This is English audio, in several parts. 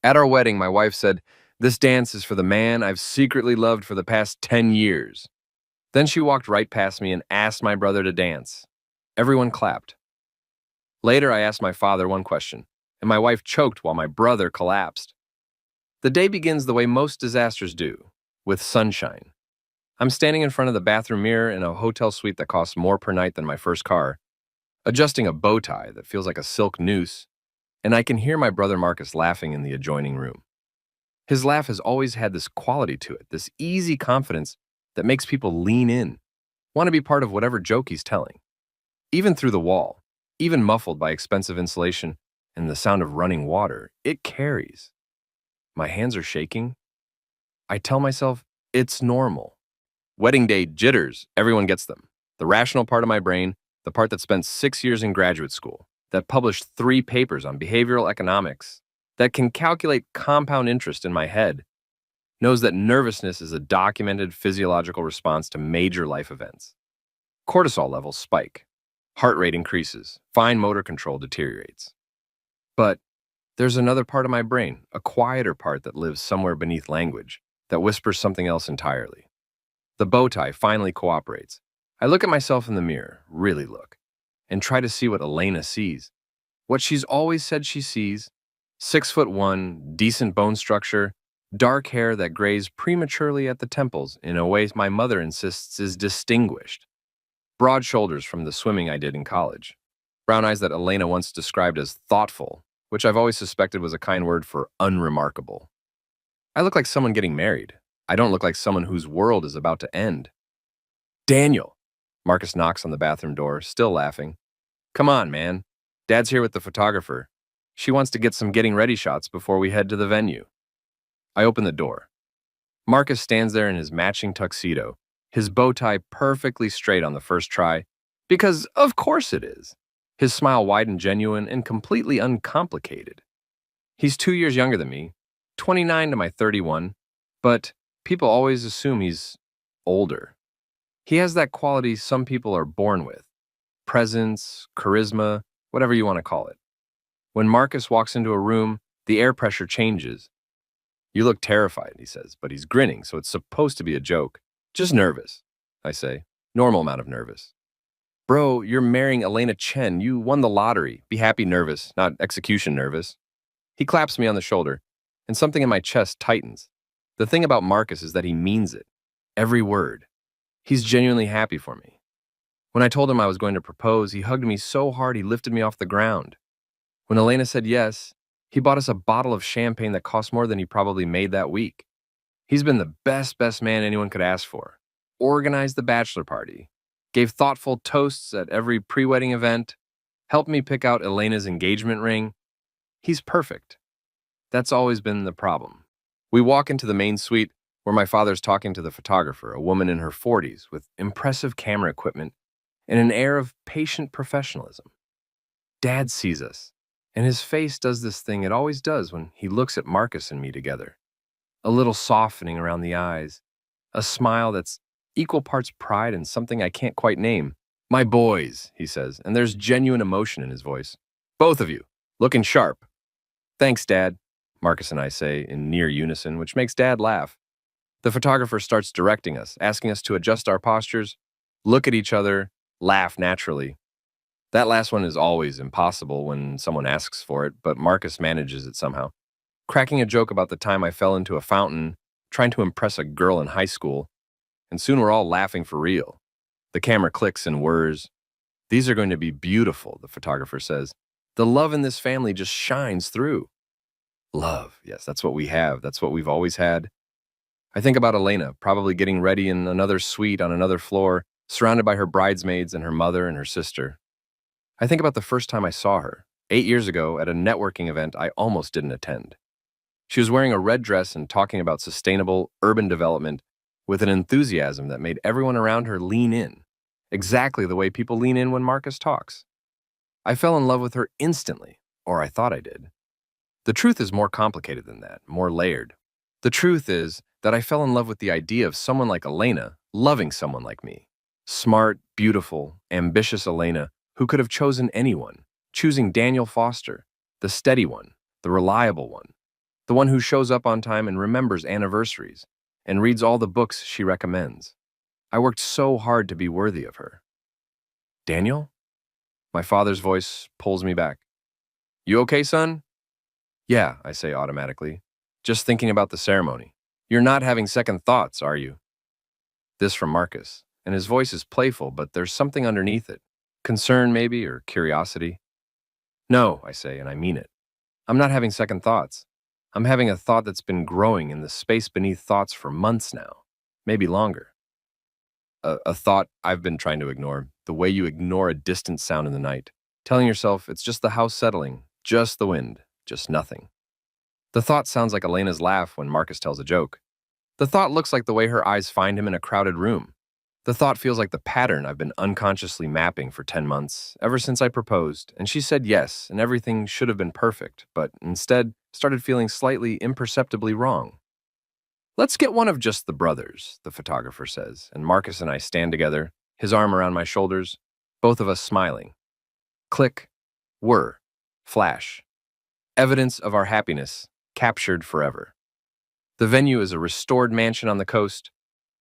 At our wedding, my wife said, "This dance is for the man I've secretly loved for the past 10 years." Then she walked right past me and asked my brother to dance. Everyone clapped. Later, I asked my father one question, and my wife choked while my brother collapsed. The day begins the way most disasters do, with sunshine. I'm standing in front of the bathroom mirror in a hotel suite that costs more per night than my first car, adjusting a bow tie that feels like a silk noose, and I can hear my brother Marcus laughing in the adjoining room. His laugh has always had this quality to it, this easy confidence that makes people lean in, want to be part of whatever joke he's telling. Even through the wall, even muffled by expensive insulation and the sound of running water, it carries. My hands are shaking. I tell myself, it's normal. Wedding day jitters, everyone gets them. The rational part of my brain, the part that spent 6 years in graduate school, that published 3 papers on behavioral economics, that can calculate compound interest in my head, knows that nervousness is a documented physiological response to major life events. Cortisol levels spike, heart rate increases, fine motor control deteriorates. But there's another part of my brain, a quieter part that lives somewhere beneath language, that whispers something else entirely. The bow tie finally cooperates. I look at myself in the mirror, really look, and try to see what Elena sees. What she's always said she sees: 6'1", decent bone structure, dark hair that grays prematurely at the temples in a way my mother insists is distinguished. Broad shoulders from the swimming I did in college. Brown eyes that Elena once described as thoughtful, which I've always suspected was a kind word for unremarkable. I look like someone getting married. I don't look like someone whose world is about to end. "Daniel!" Marcus knocks on the bathroom door, still laughing. "Come on, man. Dad's here with the photographer. She wants to get some getting ready shots before we head to the venue." I open the door. Marcus stands there in his matching tuxedo, his bow tie perfectly straight on the first try, because of course it is. His smile wide and genuine and completely uncomplicated. He's 2 years younger than me, 29 to my 31, but people always assume he's older. He has that quality some people are born with: presence, charisma, whatever you want to call it. When Marcus walks into a room, the air pressure changes. "You look terrified," he says, but he's grinning, so it's supposed to be a joke. "Just nervous," I say. Normal amount of nervous. "Bro, you're marrying Elena Chen. You won the lottery. Be happy nervous, not execution nervous." He claps me on the shoulder, and something in my chest tightens. The thing about Marcus is that he means it. Every word. He's genuinely happy for me. When I told him I was going to propose, he hugged me so hard he lifted me off the ground. When Elena said yes, he bought us a bottle of champagne that cost more than he probably made that week. He's been the best man anyone could ask for. Organized the bachelor party, gave thoughtful toasts at every pre-wedding event, helped me pick out Elena's engagement ring. He's perfect. That's always been the problem. We walk into the main suite where my father's talking to the photographer, a woman in her 40s with impressive camera equipment and an air of patient professionalism. Dad sees us, and his face does this thing it always does when he looks at Marcus and me together. A little softening around the eyes, a smile that's equal parts pride and something I can't quite name. "My boys," he says, and there's genuine emotion in his voice. "Both of you, looking sharp." "Thanks, Dad," Marcus and I say in near unison, which makes Dad laugh. The photographer starts directing us, asking us to adjust our postures, look at each other, laugh naturally. That last one is always impossible when someone asks for it, but Marcus manages it somehow. Cracking a joke about the time I fell into a fountain, trying to impress a girl in high school, and soon we're all laughing for real. The camera clicks and whirs. "These are going to be beautiful," the photographer says. "The love in this family just shines through." Love, yes, that's what we have. That's what we've always had. I think about Elena, probably getting ready in another suite on another floor, surrounded by her bridesmaids and her mother and her sister. I think about the first time I saw her, 8 years ago at a networking event I almost didn't attend. She was wearing a red dress and talking about sustainable urban development with an enthusiasm that made everyone around her lean in, exactly the way people lean in when Marcus talks. I fell in love with her instantly, or I thought I did. The truth is more complicated than that, more layered. The truth is that I fell in love with the idea of someone like Elena loving someone like me. Smart, beautiful, ambitious Elena who could have chosen anyone, choosing Daniel Foster, the steady one, the reliable one. The one who shows up on time and remembers anniversaries and reads all the books she recommends. I worked so hard to be worthy of her. Daniel? My father's voice pulls me back. You okay, son? Yeah, I say automatically. Just thinking about the ceremony. You're not having second thoughts, are you? This from Marcus, and his voice is playful, but there's something underneath it. Concern, maybe, or curiosity. No, I say, and I mean it. I'm not having second thoughts. I'm having a thought that's been growing in the space beneath thoughts for months now, maybe longer. A thought I've been trying to ignore, the way you ignore a distant sound in the night, telling yourself it's just the house settling, just the wind, just nothing. The thought sounds like Elena's laugh when Marcus tells a joke. The thought looks like the way her eyes find him in a crowded room. The thought feels like the pattern I've been unconsciously mapping for 10 months, ever since I proposed, and she said yes, and everything should have been perfect, but instead started feeling slightly imperceptibly wrong. Let's get one of just the brothers, the photographer says, and Marcus and I stand together, his arm around my shoulders, both of us smiling. Click, whir, flash. Evidence of our happiness, captured forever. The venue is a restored mansion on the coast,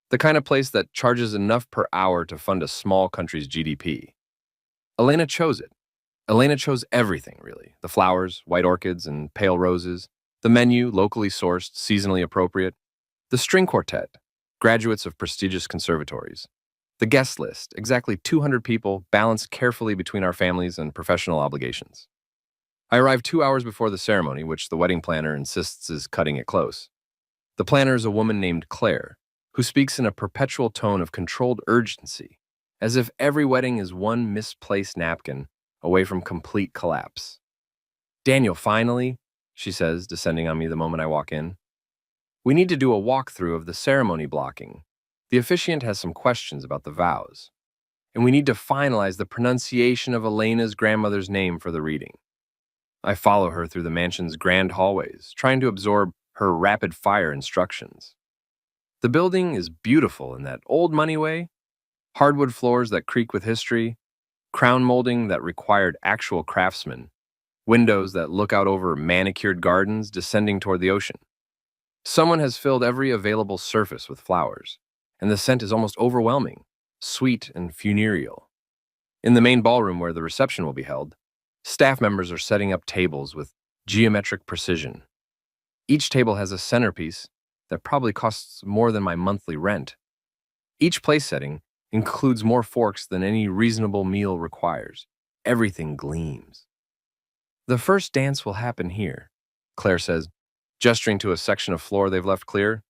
the kind of place that charges enough per hour to fund a small country's GDP. Elena chose it. Elena chose everything, really. The flowers, white orchids and pale roses. The menu, locally sourced, seasonally appropriate. The string quartet, graduates of prestigious conservatories. The guest list, exactly 200 people, balanced carefully between our families and professional obligations. I arrived 2 hours before the ceremony, which the wedding planner insists is cutting it close. The planner is a woman named Claire, who speaks in a perpetual tone of controlled urgency, as if every wedding is one misplaced napkin away from complete collapse. Daniel, finally, she says, descending on me the moment I walk in. We need to do a walkthrough of the ceremony blocking. The officiant has some questions about the vows, and we need to finalize the pronunciation of Elena's grandmother's name for the reading. I follow her through the mansion's grand hallways, trying to absorb her rapid-fire instructions. The building is beautiful in that old money way, hardwood floors that creak with history, crown molding that required actual craftsmen, windows that look out over manicured gardens descending toward the ocean. Someone has filled every available surface with flowers, and the scent is almost overwhelming, sweet and funereal. In the main ballroom where the reception will be held, staff members are setting up tables with geometric precision. Each table has a centerpiece that probably costs more than my monthly rent. Each place setting includes more forks than any reasonable meal requires. Everything gleams. The first dance will happen here, Claire says, gesturing to a section of floor they've left clear.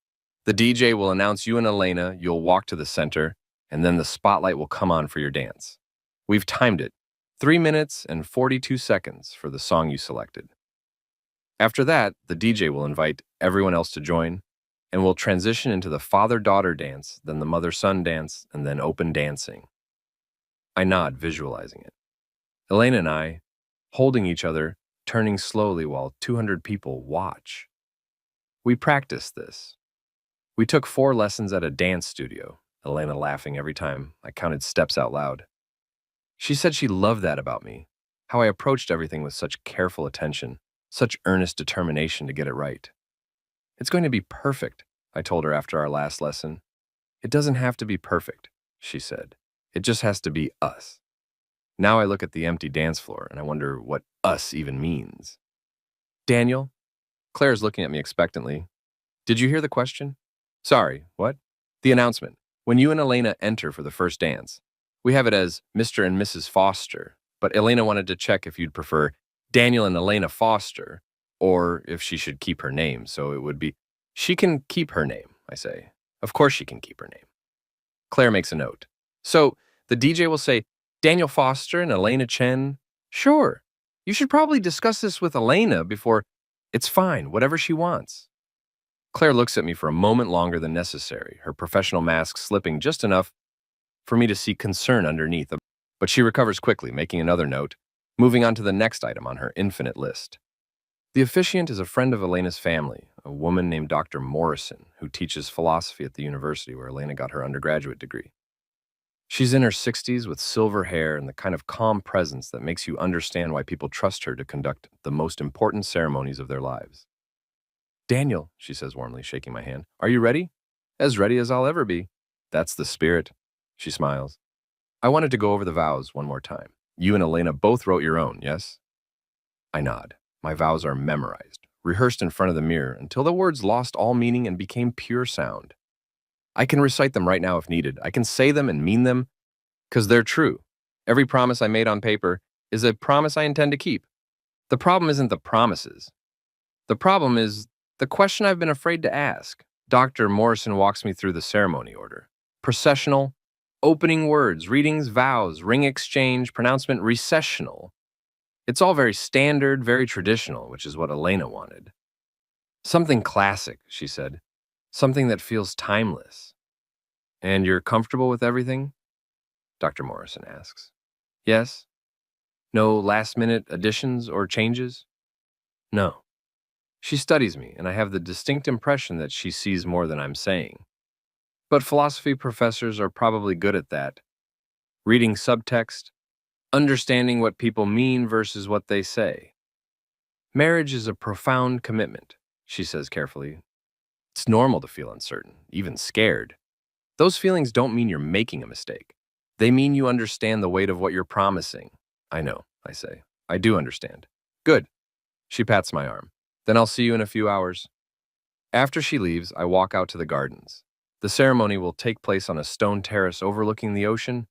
The DJ will announce you and Elena, you'll walk to the center, and then the spotlight will come on for your dance. We've timed it, 3 minutes and 42 seconds for the song you selected. After that, the DJ will invite everyone else to join, and we'll transition into the father-daughter dance, then the mother-son dance, and then open dancing. I nod, visualizing it. Elena and I, holding each other, turning slowly while 200 people watch. We practiced this. We took 4 lessons at a dance studio, Elena laughing every time I counted steps out loud. She said she loved that about me, how I approached everything with such careful attention, such earnest determination to get it right. It's going to be perfect, I told her after our last lesson. It doesn't have to be perfect, she said. It just has to be us. Now I look at the empty dance floor and I wonder what us even means. Daniel? Claire's looking at me expectantly. Did you hear the question? Sorry, what? The announcement. When you and Elena enter for the first dance, we have it as Mr. and Mrs. Foster, but Elena wanted to check if you'd prefer Daniel and Elena Foster, or if she should keep her name, so it would be, she can keep her name, I say. Of course she can keep her name. Claire makes a note. So the DJ will say, Daniel Foster and Elena Chen? Sure. You should probably discuss this with Elena before. It's fine, whatever she wants. Claire looks at me for a moment longer than necessary, her professional mask slipping just enough for me to see concern underneath, but she recovers quickly, making another note, moving on to the next item on her infinite list. The officiant is a friend of Elena's family, a woman named Dr. Morrison, who teaches philosophy at the university where Elena got her undergraduate degree. She's in her 60s with silver hair and the kind of calm presence that makes you understand why people trust her to conduct the most important ceremonies of their lives. Daniel, she says warmly, shaking my hand, are you ready? As ready as I'll ever be. That's the spirit. She smiles. I wanted to go over the vows one more time. You and Elena both wrote your own, yes? I nod. My vows are memorized, rehearsed in front of the mirror until the words lost all meaning and became pure sound. I can recite them right now if needed. I can say them and mean them because they're true. Every promise I made on paper is a promise I intend to keep. The problem isn't the promises. The problem is the question I've been afraid to ask. Dr. Morrison walks me through the ceremony order. Processional, opening words, readings, vows, ring exchange, pronouncement, recessional. It's all very standard, very traditional, which is what Elena wanted. Something classic, she said. Something that feels timeless. And you're comfortable with everything? Dr. Morrison asks. Yes? No last-minute additions or changes? No. She studies me, and I have the distinct impression that she sees more than I'm saying. But philosophy professors are probably good at that. Reading subtext, understanding what people mean versus what they say. Marriage is a profound commitment, she says carefully. It's normal to feel uncertain, even scared. Those feelings don't mean you're making a mistake. They mean you understand the weight of what you're promising. I know, I say. I do understand. Good. She pats my arm. Then I'll see you in a few hours. After she leaves, I walk out to the gardens. The ceremony will take place on a stone terrace overlooking the ocean,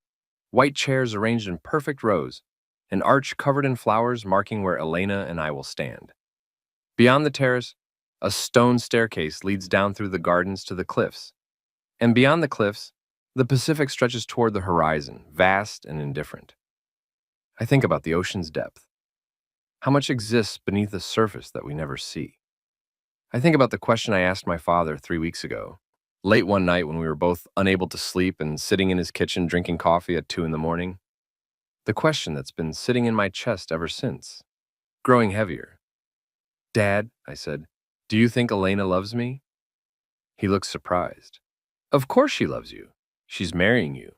white chairs arranged in perfect rows, an arch covered in flowers marking where Elena and I will stand. Beyond the terrace, a stone staircase leads down through the gardens to the cliffs. And beyond the cliffs, the Pacific stretches toward the horizon, vast and indifferent. I think about the ocean's depth. How much exists beneath the surface that we never see? I think about the question I asked my father 3 weeks ago, late one night when we were both unable to sleep and sitting in his kitchen drinking coffee at 2 in the morning. The question that's been sitting in my chest ever since, growing heavier. Dad, I said, do you think Elena loves me? He looks surprised. Of course she loves you. She's marrying you.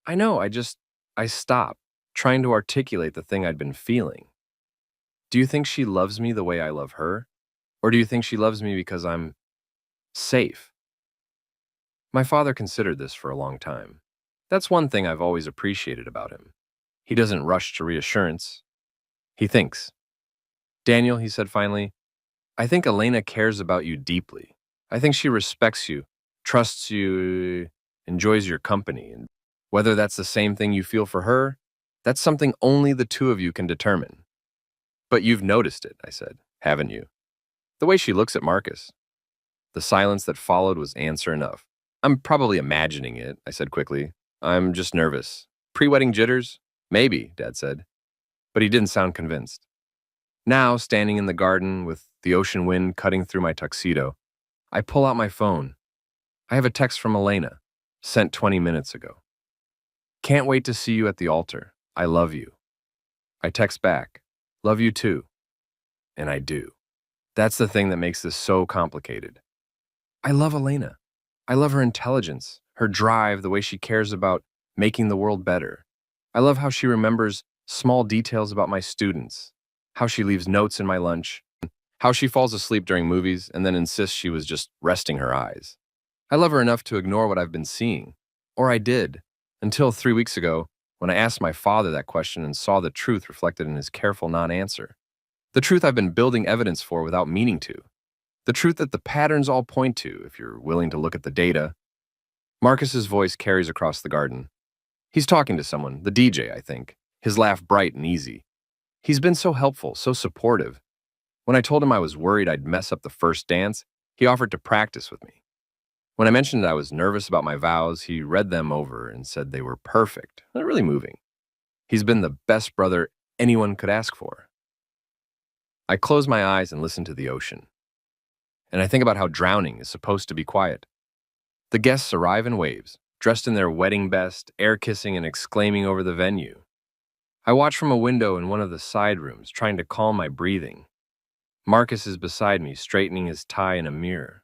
I know, I stopped, trying to articulate the thing I'd been feeling. Do you think she loves me the way I love her? Or do you think she loves me because I'm safe? My father considered this for a long time. That's one thing I've always appreciated about him. He doesn't rush to reassurance. He thinks. Daniel, he said finally, I think Elena cares about you deeply. I think she respects you, trusts you, enjoys your company. And whether that's the same thing you feel for her, that's something only the two of you can determine. But you've noticed it, I said, haven't you? The way she looks at Marcus. The silence that followed was answer enough. I'm probably imagining it, I said quickly. I'm just nervous. Pre-wedding jitters? Maybe, Dad said. But he didn't sound convinced. Now, standing in the garden with the ocean wind cutting through my tuxedo, I pull out my phone. I have a text from Elena, sent 20 minutes ago. Can't wait to see you at the altar. I love you. I text back, love you too. And I do. That's the thing that makes this so complicated. I love Elena. I love her intelligence, her drive, the way she cares about making the world better. I love how she remembers small details about my students, how she leaves notes in my lunch, how she falls asleep during movies and then insists she was just resting her eyes. I love her enough to ignore what I've been seeing, or I did, until 3 weeks ago when I asked my father that question and saw the truth reflected in his careful non-answer. The truth I've been building evidence for without meaning to. The truth that the patterns all point to, if you're willing to look at the data. Marcus's voice carries across the garden. He's talking to someone, the DJ, I think, his laugh bright and easy. He's been so helpful, so supportive. When I told him I was worried I'd mess up the first dance, he offered to practice with me. When I mentioned I was nervous about my vows, he read them over and said they were perfect. They're really moving. He's been the best brother anyone could ask for. I close my eyes and listen to the ocean. And I think about how drowning is supposed to be quiet. The guests arrive in waves, dressed in their wedding best, air-kissing and exclaiming over the venue. I watch from a window in one of the side rooms, trying to calm my breathing. Marcus is beside me, straightening his tie in a mirror.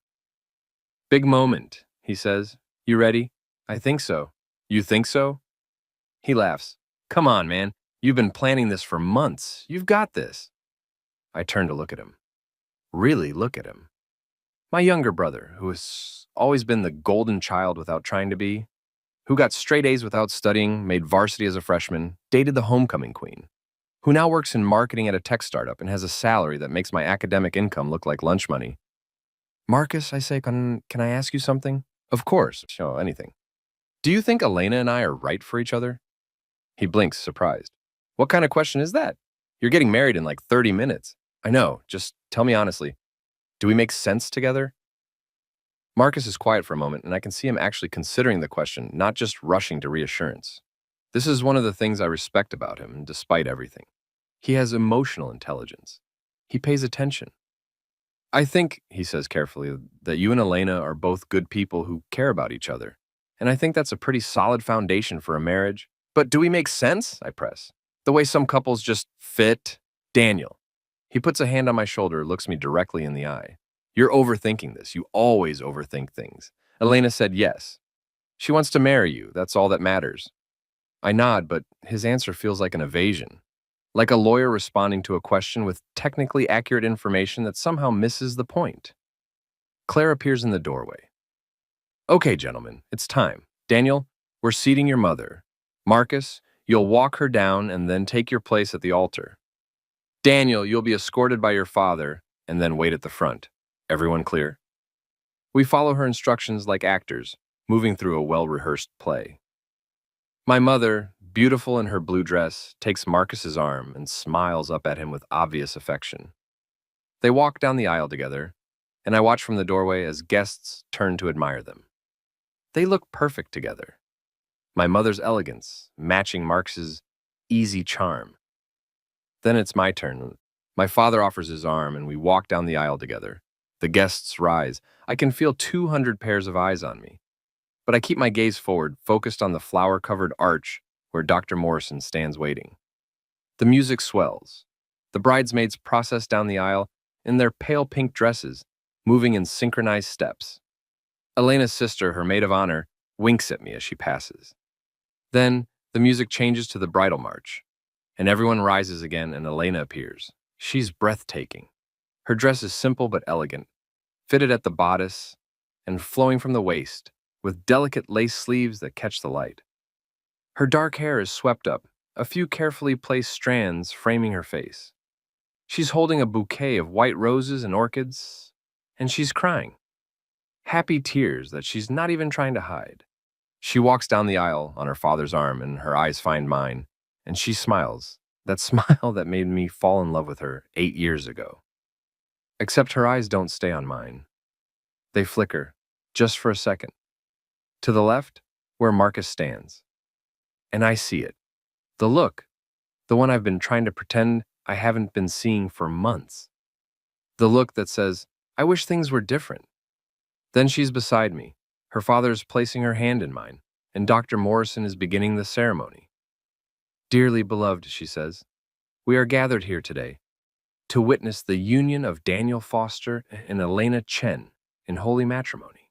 Big moment, he says. You ready? I think so. You think so? He laughs. Come on, man. You've been planning this for months. You've got this. I turn to look at him. Really look at him. My younger brother, who has always been the golden child without trying to be, who got straight A's without studying, made varsity as a freshman, dated the homecoming queen, who now works in marketing at a tech startup and has a salary that makes my academic income look like lunch money. Marcus, I say, can I ask you something? Of course, show anything. Do you think Elena and I are right for each other? He blinks, surprised. What kind of question is that? You're getting married in like 30 minutes. I know, just tell me honestly. Do we make sense together? Marcus is quiet for a moment, and I can see him actually considering the question, not just rushing to reassurance. This is one of the things I respect about him, despite everything. He has emotional intelligence. He pays attention. I think, he says carefully, that you and Elena are both good people who care about each other. And I think that's a pretty solid foundation for a marriage. But do we make sense? I press. The way some couples just fit? Daniel. He puts a hand on my shoulder, looks me directly in the eye. You're overthinking this. You always overthink things. Elena said yes. She wants to marry you. That's all that matters. I nod, but his answer feels like an evasion. Like a lawyer responding to a question with technically accurate information that somehow misses the point. Claire appears in the doorway. Okay, gentlemen, it's time. Daniel, we're seating your mother. Marcus, you'll walk her down and then take your place at the altar. Daniel, you'll be escorted by your father and then wait at the front. Everyone clear? We follow her instructions like actors, moving through a well-rehearsed play. My mother, beautiful in her blue dress, takes Marcus's arm and smiles up at him with obvious affection. They walk down the aisle together, and I watch from the doorway as guests turn to admire them. They look perfect together. My mother's elegance, matching Marcus's easy charm. Then it's my turn. My father offers his arm, and we walk down the aisle together. The guests rise. I can feel 200 pairs of eyes on me. But I keep my gaze forward, focused on the flower-covered arch where Dr. Morrison stands waiting. The music swells. The bridesmaids process down the aisle in their pale pink dresses, moving in synchronized steps. Elena's sister, her maid of honor, winks at me as she passes. Then, the music changes to the bridal march, and everyone rises again and Elena appears. She's breathtaking. Her dress is simple but elegant, fitted at the bodice and flowing from the waist, with delicate lace sleeves that catch the light. Her dark hair is swept up, a few carefully placed strands framing her face. She's holding a bouquet of white roses and orchids, and she's crying. Happy tears that she's not even trying to hide. She walks down the aisle on her father's arm, and her eyes find mine, and she smiles, that smile that made me fall in love with her 8 years ago. Except her eyes don't stay on mine. They flicker, just for a second. To the left, where Marcus stands. And I see it. The look. The one I've been trying to pretend I haven't been seeing for months. The look that says, I wish things were different. Then she's beside me. Her father is placing her hand in mine, and Dr. Morrison is beginning the ceremony. Dearly beloved, she says, we are gathered here today to witness the union of Daniel Foster and Elena Chen in holy matrimony.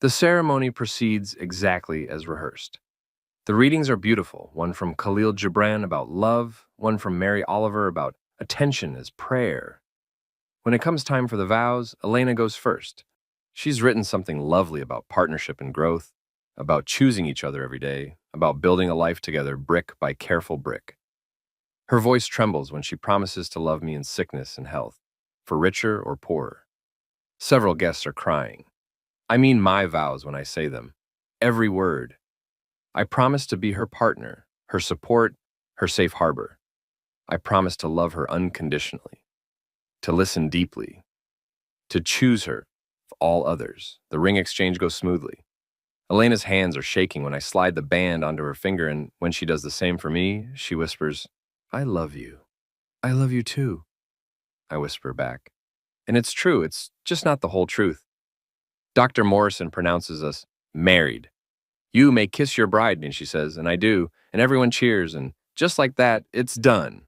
The ceremony proceeds exactly as rehearsed. The readings are beautiful, one from Khalil Gibran about love, one from Mary Oliver about attention as prayer. When it comes time for the vows, Elena goes first. She's written something lovely about partnership and growth, about choosing each other every day, about building a life together brick by careful brick. Her voice trembles when she promises to love me in sickness and health, for richer or poorer. Several guests are crying. I mean my vows when I say them. Every word. I promise to be her partner, her support, her safe harbor. I promise to love her unconditionally, to listen deeply, to choose her of all others. The ring exchange goes smoothly. Elena's hands are shaking when I slide the band onto her finger, and when she does the same for me, she whispers, I love you. I love you too, I whisper back. And it's true, it's just not the whole truth. Dr. Morrison pronounces us married. You may kiss your bride, and she says, and I do, and everyone cheers, and just like that, it's done.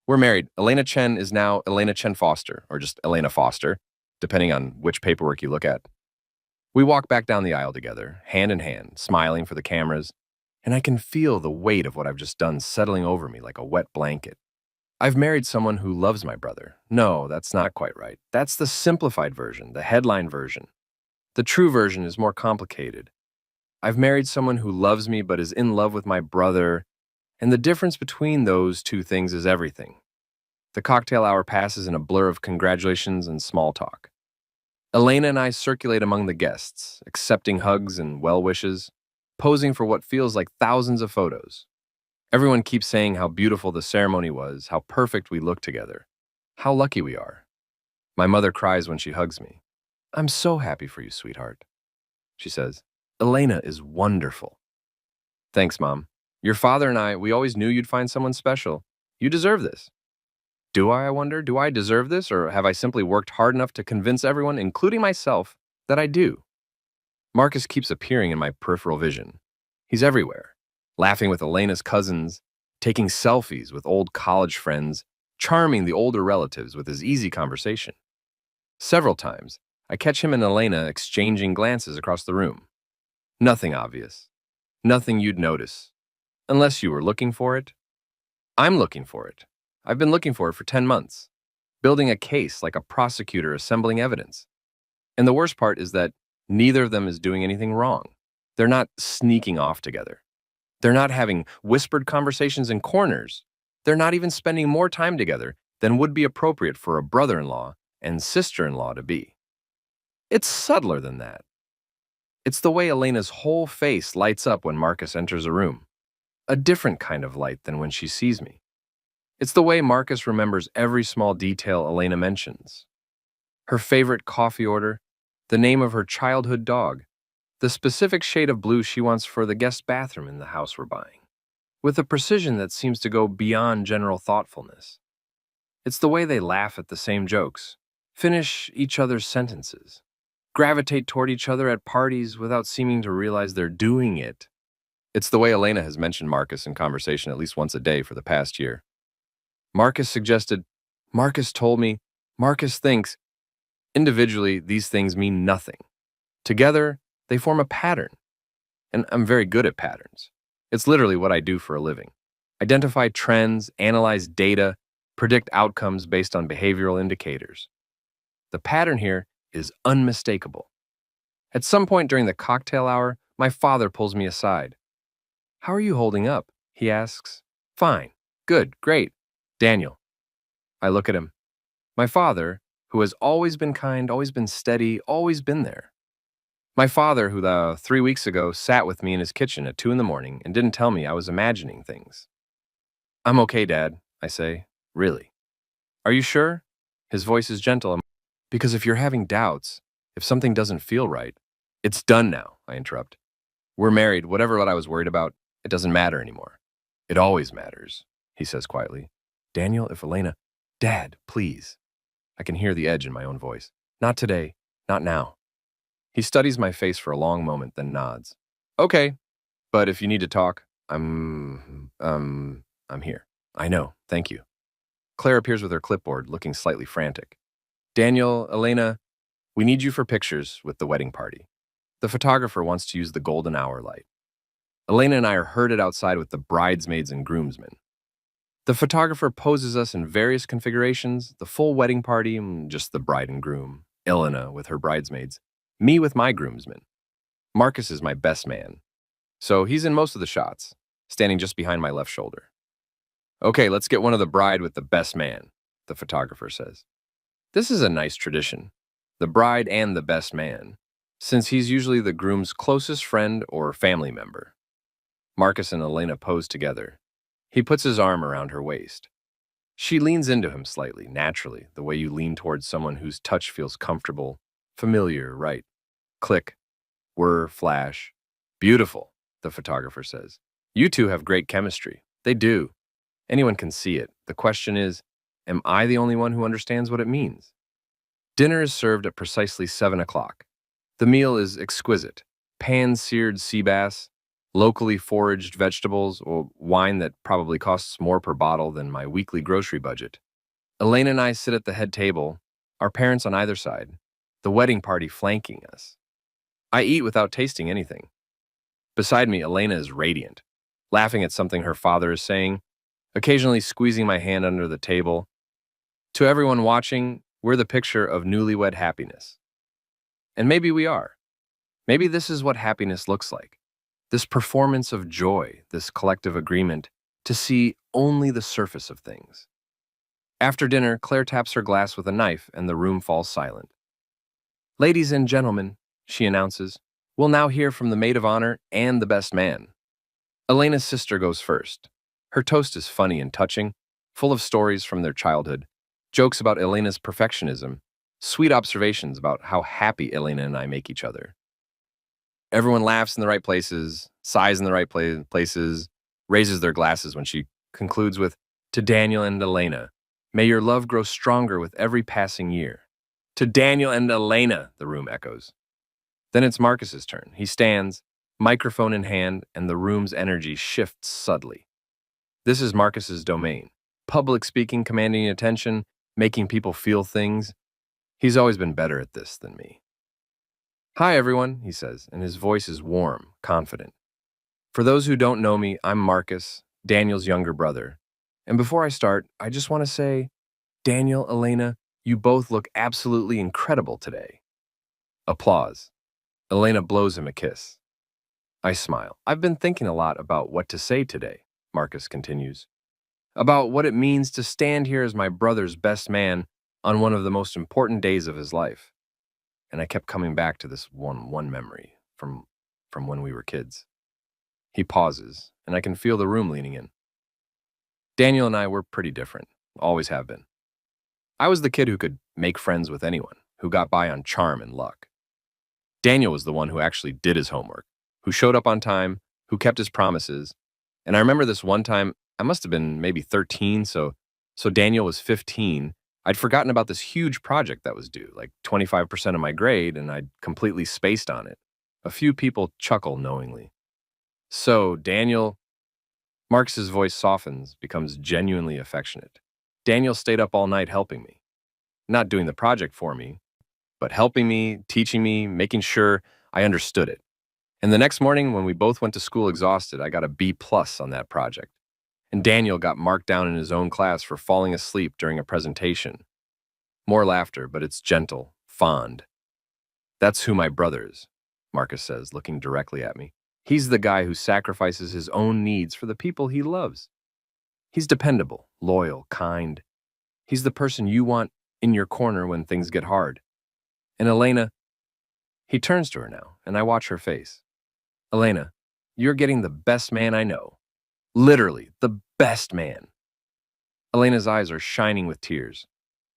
We're married. Elena Chen is now Elena Chen Foster, or just Elena Foster, depending on which paperwork you look at. We walk back down the aisle together, hand in hand, smiling for the cameras, and I can feel the weight of what I've just done settling over me like a wet blanket. I've married someone who loves my brother. No, that's not quite right. That's the simplified version, the headline version. The true version is more complicated. I've married someone who loves me but is in love with my brother, and the difference between those two things is everything. The cocktail hour passes in a blur of congratulations and small talk. Elena and I circulate among the guests, accepting hugs and well wishes, posing for what feels like thousands of photos. Everyone keeps saying how beautiful the ceremony was, how perfect we look together, how lucky we are. My mother cries when she hugs me. I'm so happy for you, sweetheart. She says, Elena is wonderful. Thanks, Mom. Your father and I, we always knew you'd find someone special. You deserve this. Do I wonder? Do I deserve this, or have I simply worked hard enough to convince everyone, including myself, that I do? Marcus keeps appearing in my peripheral vision. He's everywhere, laughing with Elena's cousins, taking selfies with old college friends, charming the older relatives with his easy conversation. Several times, I catch him and Elena exchanging glances across the room. Nothing obvious. Nothing you'd notice. Unless you were looking for it. I'm looking for it. I've been looking for it for 10 months, building a case like a prosecutor assembling evidence. And the worst part is that neither of them is doing anything wrong. They're not sneaking off together. They're not having whispered conversations in corners. They're not even spending more time together than would be appropriate for a brother-in-law and sister-in-law to be. It's subtler than that. It's the way Elena's whole face lights up when Marcus enters a room. A different kind of light than when she sees me. It's the way Marcus remembers every small detail Elena mentions. Her favorite coffee order, the name of her childhood dog, the specific shade of blue she wants for the guest bathroom in the house we're buying, with a precision that seems to go beyond general thoughtfulness. It's the way they laugh at the same jokes, finish each other's sentences, gravitate toward each other at parties without seeming to realize they're doing it. It's the way Elena has mentioned Marcus in conversation at least once a day for the past year. Marcus suggested, Marcus told me, Marcus thinks. Individually, these things mean nothing. Together, they form a pattern. And I'm very good at patterns. It's literally what I do for a living. Identify trends, analyze data, predict outcomes based on behavioral indicators. The pattern here is unmistakable. At some point during the cocktail hour, my father pulls me aside. How are you holding up? He asks. Fine. Good. Great. Daniel. I look at him. My father, who has always been kind, always been steady, always been there. My father, who 3 weeks ago sat with me in his kitchen at 2 in the morning and didn't tell me I was imagining things. I'm okay, Dad, I say. Really? Are you sure? His voice is gentle. Because if you're having doubts, if something doesn't feel right, it's done now, I interrupt. We're married, whatever what I was worried about, it doesn't matter anymore. It always matters, he says quietly. Daniel, if Elena, Dad, please. I can hear the edge in my own voice. Not today, not now. He studies my face for a long moment, then nods. Okay, but if you need to talk, I'm here. I know, thank you. Claire appears with her clipboard, looking slightly frantic. Daniel, Elena, we need you for pictures with the wedding party. The photographer wants to use the golden hour light. Elena and I are herded outside with the bridesmaids and groomsmen. The photographer poses us in various configurations, the full wedding party, just the bride and groom, Elena with her bridesmaids, me with my groomsmen. Marcus is my best man, so he's in most of the shots, standing just behind my left shoulder. Okay, let's get one of the bride with the best man, the photographer says. This is a nice tradition, the bride and the best man, since he's usually the groom's closest friend or family member. Marcus and Elena pose together. He puts his arm around her waist. She leans into him slightly, naturally, the way you lean towards someone whose touch feels comfortable, familiar, right? Click. Whir, flash. Beautiful, the photographer says. You two have great chemistry. They do. Anyone can see it. The question is, am I the only one who understands what it means? Dinner is served at precisely 7 o'clock. The meal is exquisite. Pan-seared sea bass, locally foraged vegetables, or wine that probably costs more per bottle than my weekly grocery budget. Elena and I sit at the head table, our parents on either side, the wedding party flanking us. I eat without tasting anything. Beside me, Elena is radiant, laughing at something her father is saying, occasionally squeezing my hand under the table. To everyone watching, we're the picture of newlywed happiness. And maybe we are. Maybe this is what happiness looks like. This performance of joy, this collective agreement to see only the surface of things. After dinner, Claire taps her glass with a knife and the room falls silent. Ladies and gentlemen, she announces, we'll now hear from the maid of honor and the best man. Elena's sister goes first. Her toast is funny and touching, full of stories from their childhood, jokes about Elena's perfectionism, sweet observations about how happy Elena and I make each other. Everyone laughs in the right places, sighs in the right places, raises their glasses when she concludes with, to Daniel and Elena, may your love grow stronger with every passing year. To Daniel and Elena, the room echoes. Then it's Marcus's turn. He stands, microphone in hand, and the room's energy shifts subtly. This is Marcus's domain. Public speaking, commanding attention, making people feel things. He's always been better at this than me. Hi, everyone, he says, and his voice is warm, confident. For those who don't know me, I'm Marcus, Daniel's younger brother. And before I start, I just want to say, Daniel, Elena, you both look absolutely incredible today. Applause. Elena blows him a kiss. I smile. I've been thinking a lot about what to say today, Marcus continues. About what it means to stand here as my brother's best man on one of the most important days of his life. And I kept coming back to this one memory from when we were kids. He pauses, and I can feel the room leaning in. Daniel and I were pretty different, always have been. I was the kid who could make friends with anyone, who got by on charm and luck. Daniel was the one who actually did his homework, who showed up on time, who kept his promises. And I remember this one time, I must have been maybe 13, so Daniel was 15. I'd forgotten about this huge project that was due, like 25% of my grade, and I'd completely spaced on it. A few people chuckle knowingly. So, Daniel, Marcus's voice softens, becomes genuinely affectionate. Daniel stayed up all night helping me. Not doing the project for me, but helping me, teaching me, making sure I understood it. And the next morning, when we both went to school exhausted, I got a B+ on that project. And Daniel got marked down in his own class for falling asleep during a presentation. More laughter, but it's gentle, fond. That's who my brother is, Marcus says, looking directly at me. He's the guy who sacrifices his own needs for the people he loves. He's dependable, loyal, kind. He's the person you want in your corner when things get hard. And Elena, he turns to her now, and I watch her face. Elena, you're getting the best man I know. Literally, the best man. Elena's eyes are shining with tears.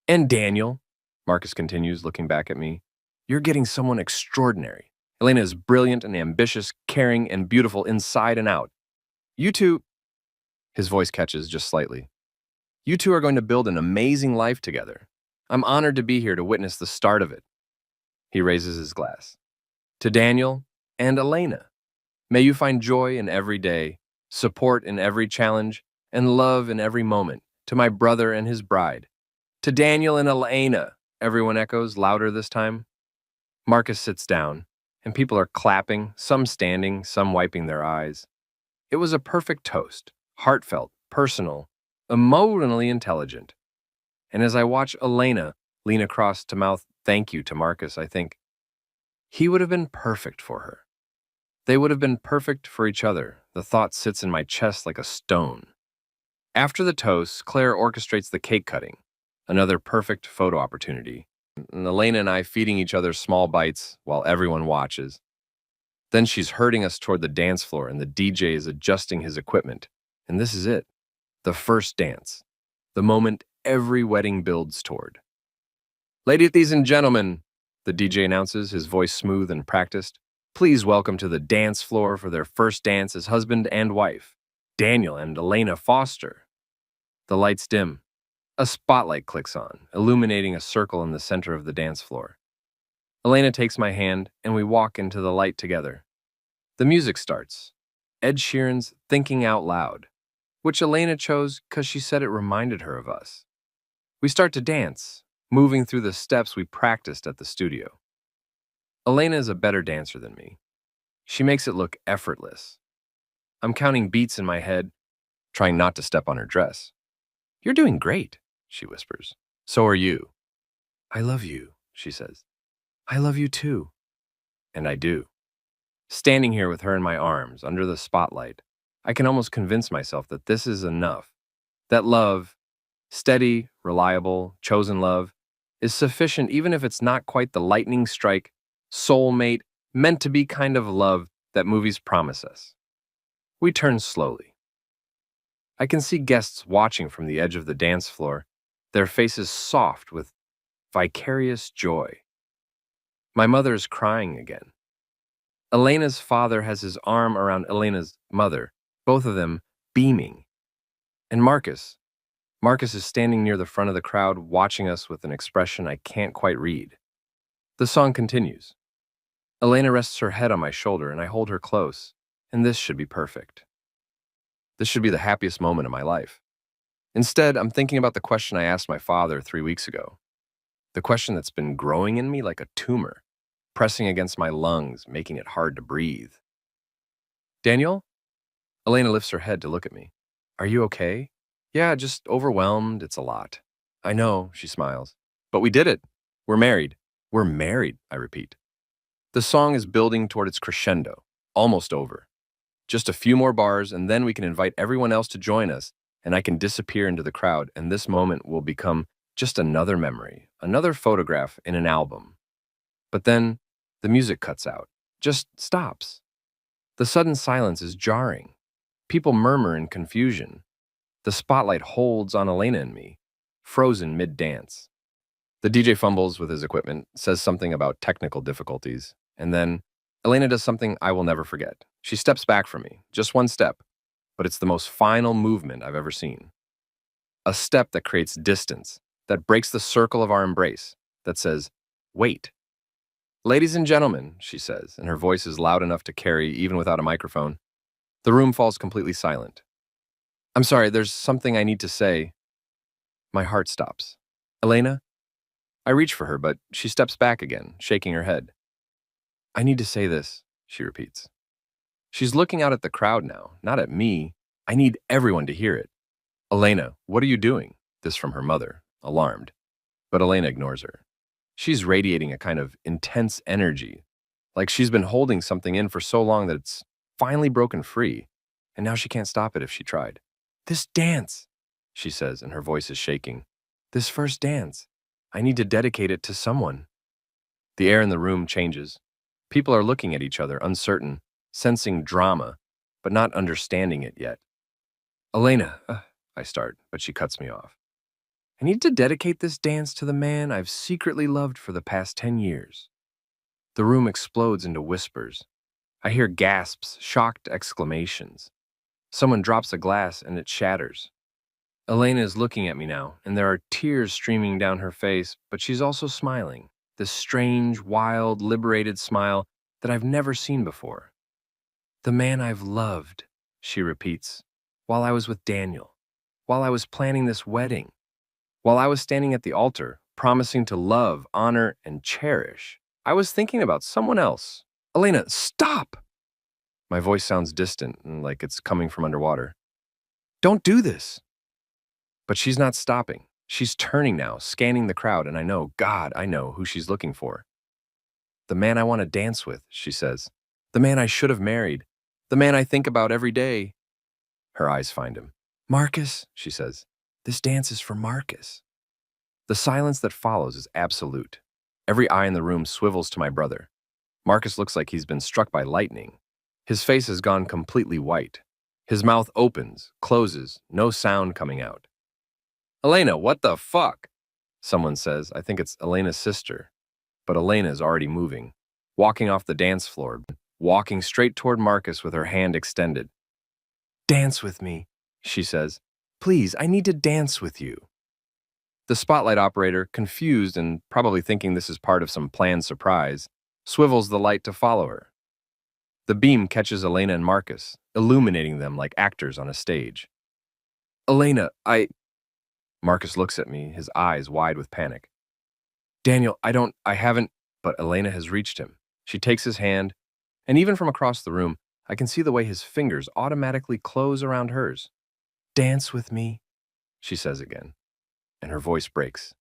And Daniel, Marcus continues, looking back at me, you're getting someone extraordinary. Elena is brilliant and ambitious, caring and beautiful inside and out. You two, his voice catches just slightly. You two are going to build an amazing life together. I'm honored to be here to witness the start of it. He raises his glass. To Daniel and Elena, may you find joy in every day, support in every challenge, and love in every moment. To my brother and his bride. To Daniel and Elena, everyone echoes, louder this time. Marcus sits down, and people are clapping, some standing, some wiping their eyes. It was a perfect toast, heartfelt, personal, emotionally intelligent. And as I watch Elena lean across to mouth thank you to Marcus, I think, he would have been perfect for her. They would have been perfect for each other. The thought sits in my chest like a stone. After the toast, Claire orchestrates the cake cutting, another perfect photo opportunity, and Elena and I feeding each other small bites while everyone watches. Then she's herding us toward the dance floor, and the DJ is adjusting his equipment. And this is it, the first dance, the moment every wedding builds toward. Ladies and gentlemen, the DJ announces, his voice smooth and practiced, please welcome to the dance floor for their first dance as husband and wife, Daniel and Elena Foster. The lights dim. A spotlight clicks on, illuminating a circle in the center of the dance floor. Elena takes my hand, and we walk into the light together. The music starts. Ed Sheeran's Thinking Out Loud, which Elena chose because she said it reminded her of us. We start to dance, moving through the steps we practiced at the studio. Elena is a better dancer than me. She makes it look effortless. I'm counting beats in my head, trying not to step on her dress. "You're doing great," she whispers. "So are you." "I love you," she says. "I love you too." And I do. Standing here with her in my arms, under the spotlight, I can almost convince myself that this is enough. That love, steady, reliable, chosen love, is sufficient even if it's not quite the lightning strike, soulmate, meant to be kind of love that movies promise us. We turn slowly. I can see guests watching from the edge of the dance floor, their faces soft with vicarious joy. My mother is crying again. Elena's father has his arm around Elena's mother, both of them beaming. And Marcus is standing near the front of the crowd, watching us with an expression I can't quite read. The song continues. Elena rests her head on my shoulder, and I hold her close, and this should be perfect. This should be the happiest moment of my life. Instead, I'm thinking about the question I asked my father 3 weeks ago. The question that's been growing in me like a tumor, pressing against my lungs, making it hard to breathe. "Daniel?" Elena lifts her head to look at me. "Are you okay?" "Yeah, just overwhelmed. It's a lot." "I know," she smiles. "But we did it. We're married." "We're married," I repeat. The song is building toward its crescendo, almost over. Just a few more bars, and then we can invite everyone else to join us, and I can disappear into the crowd, and this moment will become just another memory, another photograph in an album. But then the music cuts out, just stops. The sudden silence is jarring. People murmur in confusion. The spotlight holds on Elena and me, frozen mid-dance. The DJ fumbles with his equipment, says something about technical difficulties, and then Elena does something I will never forget. She steps back from me, just one step, but it's the most final movement I've ever seen. A step that creates distance, that breaks the circle of our embrace, that says, "Wait." "Ladies and gentlemen," she says, and her voice is loud enough to carry even without a microphone. The room falls completely silent. "I'm sorry, there's something I need to say." My heart stops. "Elena?" I reach for her, but she steps back again, shaking her head. "I need to say this," she repeats. She's looking out at the crowd now, not at me. I need everyone to hear it. "Elena, what are you doing?" This from her mother, alarmed. But Elena ignores her. She's radiating a kind of intense energy, like she's been holding something in for so long that it's finally broken free, and now she can't stop it if she tried. "This dance," she says, and her voice is shaking. "This first dance. I need to dedicate it to someone." The air in the room changes. People are looking at each other, uncertain, sensing drama, but not understanding it yet. "Elena," I start, but she cuts me off. "I need to dedicate this dance to the man I've secretly loved for the past 10 years. The room explodes into whispers. I hear gasps, shocked exclamations. Someone drops a glass and it shatters. Elena is looking at me now, and there are tears streaming down her face, but she's also smiling, this strange, wild, liberated smile that I've never seen before. "The man I've loved," she repeats, "while I was with Daniel, while I was planning this wedding, while I was standing at the altar, promising to love, honor, and cherish. I was thinking about someone else." "Elena, stop!" My voice sounds distant and like it's coming from underwater. "Don't do this." But she's not stopping. She's turning now, scanning the crowd, and I know, God, I know who she's looking for. "The man I want to dance with," she says. "The man I should have married. The man I think about every day." Her eyes find him. "Marcus," she says. "This dance is for Marcus." The silence that follows is absolute. Every eye in the room swivels to my brother. Marcus looks like he's been struck by lightning. His face has gone completely white. His mouth opens, closes, no sound coming out. "Elena, what the fuck?" Someone says. I think it's Elena's sister. But Elena is already moving, walking off the dance floor, walking straight toward Marcus with her hand extended. "Dance with me," she says. "Please, I need to dance with you." The spotlight operator, confused and probably thinking this is part of some planned surprise, swivels the light to follow her. The beam catches Elena and Marcus, illuminating them like actors on a stage. "Elena, Marcus looks at me, his eyes wide with panic. "Daniel, I haven't," but Elena has reached him. She takes his hand, and even from across the room, I can see the way his fingers automatically close around hers. Dance with me, she says again, and her voice breaks.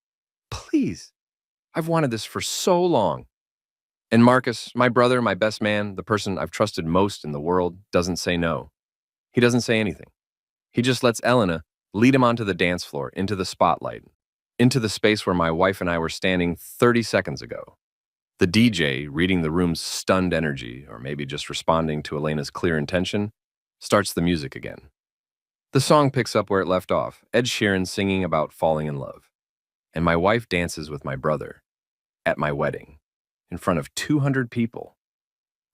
Please, I've wanted this for so long. And Marcus, my brother, my best man, the person I've trusted most in the world, doesn't say no. He doesn't say anything. He just lets Elena lead him onto the dance floor, into the spotlight, into the space where my wife and I were standing 30 seconds ago. The DJ, reading the room's stunned energy, or maybe just responding to Elena's clear intention, starts the music again. The song picks up where it left off, Ed Sheeran singing about falling in love. And my wife dances with my brother at my wedding, in front of 200 people,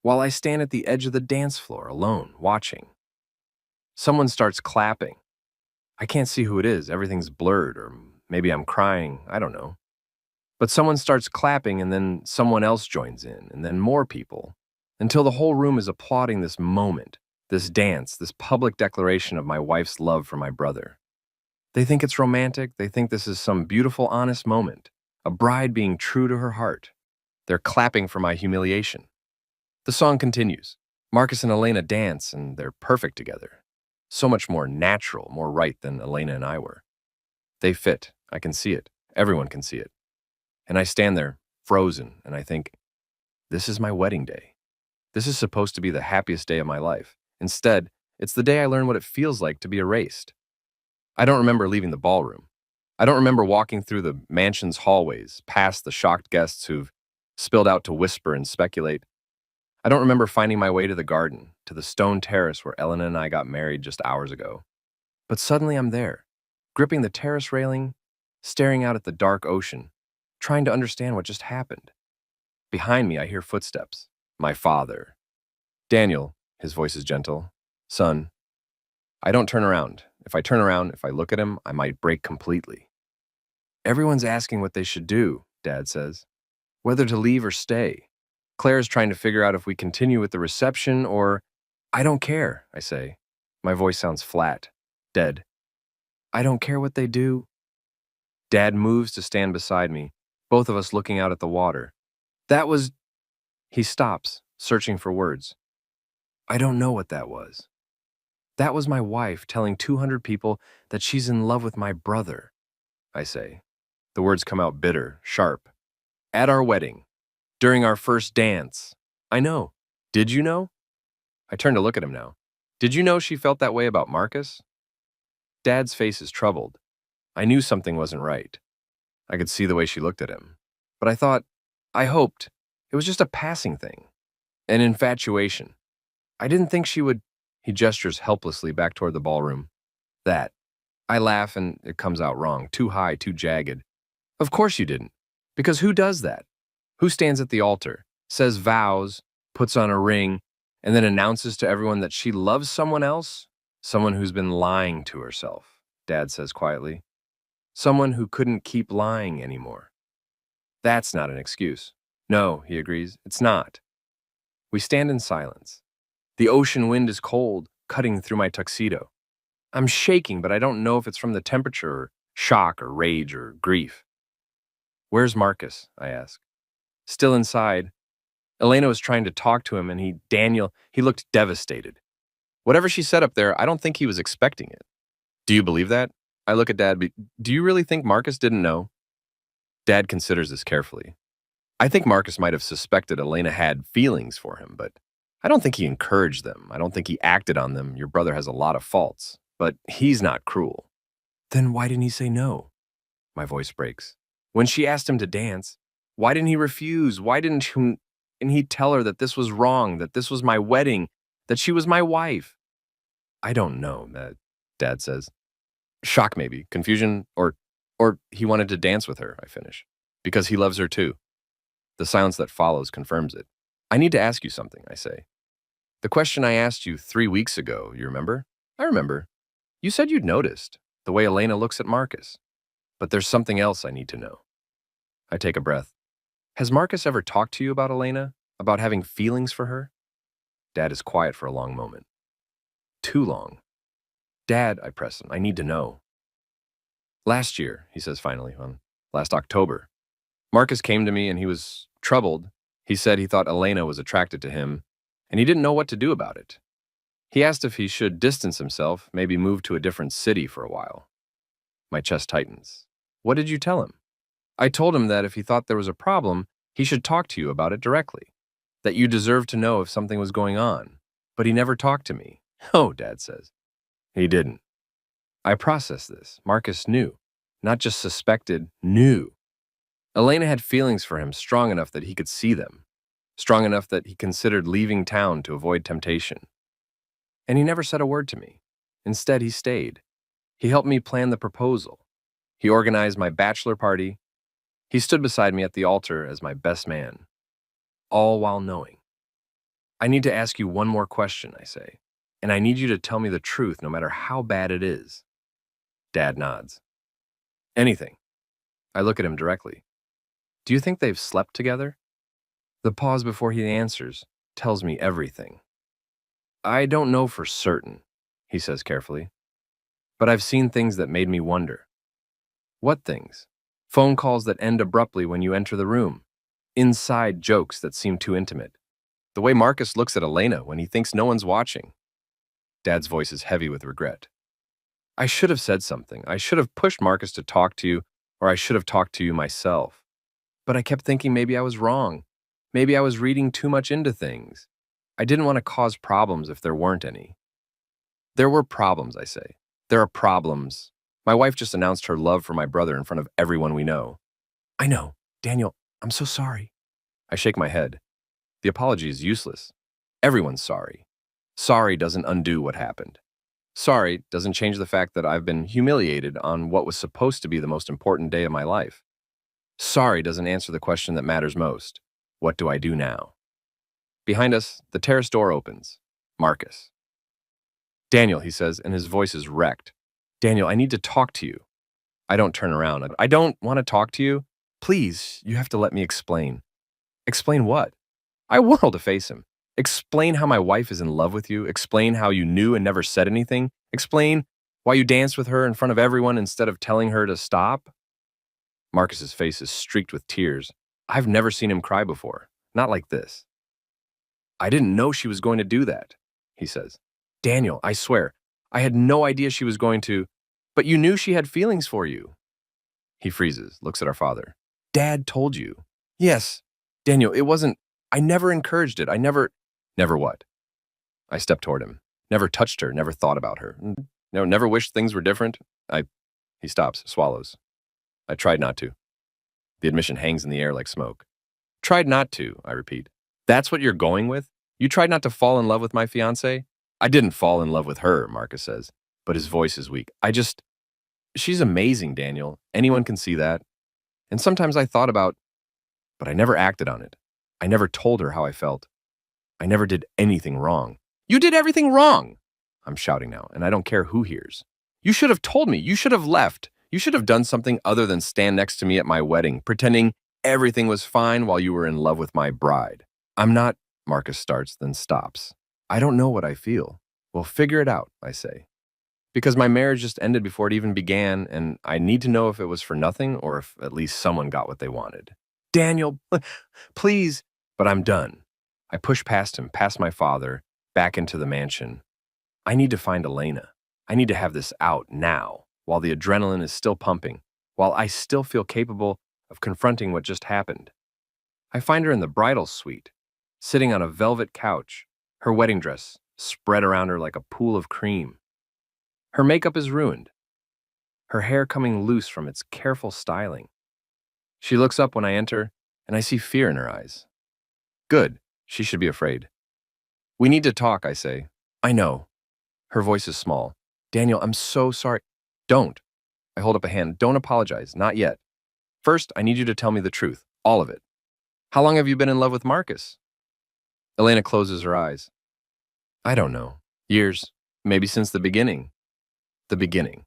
while I stand at the edge of the dance floor alone, watching. Someone starts clapping. I can't see who it is, everything's blurred, or maybe I'm crying, I don't know. But someone starts clapping and then someone else joins in, and then more people, until the whole room is applauding this moment, this dance, this public declaration of my wife's love for my brother. They think it's romantic, they think this is some beautiful, honest moment, a bride being true to her heart. They're clapping for my humiliation. The song continues. Marcus and Elena dance, and they're perfect together. So much more natural, more right than Elena and I were. They fit. I can see it. Everyone can see it. And I stand there, frozen, and I think, this is my wedding day. This is supposed to be the happiest day of my life. Instead, it's the day I learn what it feels like to be erased. I don't remember leaving the ballroom. I don't remember walking through the mansion's hallways, past the shocked guests who've spilled out to whisper and speculate. I don't remember finding my way to the garden, to the stone terrace where Elena and I got married just hours ago. But suddenly I'm there, gripping the terrace railing, staring out at the dark ocean, trying to understand what just happened. Behind me, I hear footsteps. My father. Daniel, his voice is gentle. Son. I don't turn around. If I turn around, if I look at him, I might break completely. Everyone's asking what they should do, Dad says. Whether to leave or stay. Claire's trying to figure out if we continue with the reception or... I don't care, I say. My voice sounds flat, dead. I don't care what they do. Dad moves to stand beside me, both of us looking out at the water. That was... He stops, searching for words. I don't know what that was. That was my wife telling 200 people that she's in love with my brother, I say. The words come out bitter, sharp. At our wedding. During our first dance. I know. Did you know? I turn to look at him now. Did you know she felt that way about Marcus? Dad's face is troubled. I knew something wasn't right. I could see the way she looked at him. But I hoped, it was just a passing thing. An infatuation. I didn't think she would... He gestures helplessly back toward the ballroom. That. I laugh and it comes out wrong, too high, too jagged. Of course you didn't. Because who does that? Who stands at the altar, says vows, puts on a ring, and then announces to everyone that she loves someone else? Someone who's been lying to herself, Dad says quietly. Someone who couldn't keep lying anymore. That's not an excuse. No, he agrees, it's not. We stand in silence. The ocean wind is cold, cutting through my tuxedo. I'm shaking, but I don't know if it's from the temperature or shock or rage or grief. Where's Marcus? I ask. Still inside. Elena was trying to talk to him and he looked devastated. Whatever she said up there, I don't think he was expecting it. Do you believe that? I look at Dad. Do you really think Marcus didn't know? Dad considers this carefully. I think Marcus might have suspected Elena had feelings for him, but I don't think he encouraged them. I don't think he acted on them. Your brother has a lot of faults, but he's not cruel. Then why didn't he say no? My voice breaks. When she asked him to dance, why didn't he refuse? Why didn't he tell her that this was wrong, that this was my wedding, that she was my wife? I don't know, Dad says. Shock maybe, confusion, or he wanted to dance with her, I finish. Because he loves her too. The silence that follows confirms it. I need to ask you something, I say. The question I asked you 3 weeks ago, you remember? I remember. You said you'd noticed, the way Elena looks at Marcus. But there's something else I need to know. I take a breath. Has Marcus ever talked to you about Elena? About having feelings for her? Dad is quiet for a long moment. Too long. Dad, I press him, I need to know. Last year, he says finally, last October, Marcus came to me and he was troubled. He said he thought Elena was attracted to him, and he didn't know what to do about it. He asked if he should distance himself, maybe move to a different city for a while. My chest tightens. What did you tell him? I told him that if he thought there was a problem, he should talk to you about it directly, that you deserved to know if something was going on. But he never talked to me. Oh, Dad says. He didn't. I processed this. Marcus knew. Not just suspected, knew. Elena had feelings for him strong enough that he could see them, strong enough that he considered leaving town to avoid temptation. And he never said a word to me. Instead, he stayed. He helped me plan the proposal. He organized my bachelor party. He stood beside me at the altar as my best man, all while knowing. I need to ask you one more question, I say, and I need you to tell me the truth no matter how bad it is. Dad nods. Anything. I look at him directly. Do you think they've slept together? The pause before he answers tells me everything. I don't know for certain, he says carefully, but I've seen things that made me wonder. What things? Phone calls that end abruptly when you enter the room. Inside jokes that seem too intimate. The way Marcus looks at Elena when he thinks no one's watching. Dad's voice is heavy with regret. I should have said something. I should have pushed Marcus to talk to you, or I should have talked to you myself. But I kept thinking maybe I was wrong. Maybe I was reading too much into things. I didn't want to cause problems if there weren't any. There were problems, I say. There are problems. My wife just announced her love for my brother in front of everyone we know. I know. Daniel, I'm so sorry. I shake my head. The apology is useless. Everyone's sorry. Sorry doesn't undo what happened. Sorry doesn't change the fact that I've been humiliated on what was supposed to be the most important day of my life. Sorry doesn't answer the question that matters most. What do I do now? Behind us, the terrace door opens. Marcus. Daniel, he says, and his voice is wrecked. Daniel, I need to talk to you. I don't turn around. I don't want to talk to you. Please, you have to let me explain. Explain what? I whirl to face him. Explain how my wife is in love with you. Explain how you knew and never said anything. Explain why you danced with her in front of everyone instead of telling her to stop. Marcus's face is streaked with tears. I've never seen him cry before. Not like this. I didn't know she was going to do that, he says. Daniel, I swear, I had no idea she was going to, but you knew she had feelings for you. He freezes, looks at our father. Dad told you. Yes. Daniel, it wasn't, I never encouraged it. Never what? I step toward him. Never touched her, never thought about her. No, never wished things were different. He stops, swallows. I tried not to. The admission hangs in the air like smoke. Tried not to, I repeat. That's what you're going with? You tried not to fall in love with my fiancée? I didn't fall in love with her, Marcus says, but his voice is weak. She's amazing, Daniel. Anyone can see that. And sometimes I thought about, but I never acted on it. I never told her how I felt. I never did anything wrong. You did everything wrong! I'm shouting now, and I don't care who hears. You should have told me. You should have left. You should have done something other than stand next to me at my wedding, pretending everything was fine while you were in love with my bride. I'm not, Marcus starts, then stops. I don't know what I feel. Well, figure it out, I say. Because my marriage just ended before it even began, and I need to know if it was for nothing or if at least someone got what they wanted. Daniel, please. But I'm done. I push past him, past my father, back into the mansion. I need to find Elena. I need to have this out now, while the adrenaline is still pumping, while I still feel capable of confronting what just happened. I find her in the bridal suite, sitting on a velvet couch, her wedding dress spread around her like a pool of cream. Her makeup is ruined, her hair coming loose from its careful styling. She looks up when I enter, and I see fear in her eyes. Good, she should be afraid. We need to talk, I say. I know. Her voice is small. Daniel, I'm so sorry. Don't. I hold up a hand. Don't apologize, not yet. First, I need you to tell me the truth, all of it. How long have you been in love with Marcus? Elena closes her eyes. I don't know. Years. Maybe since the beginning. The beginning.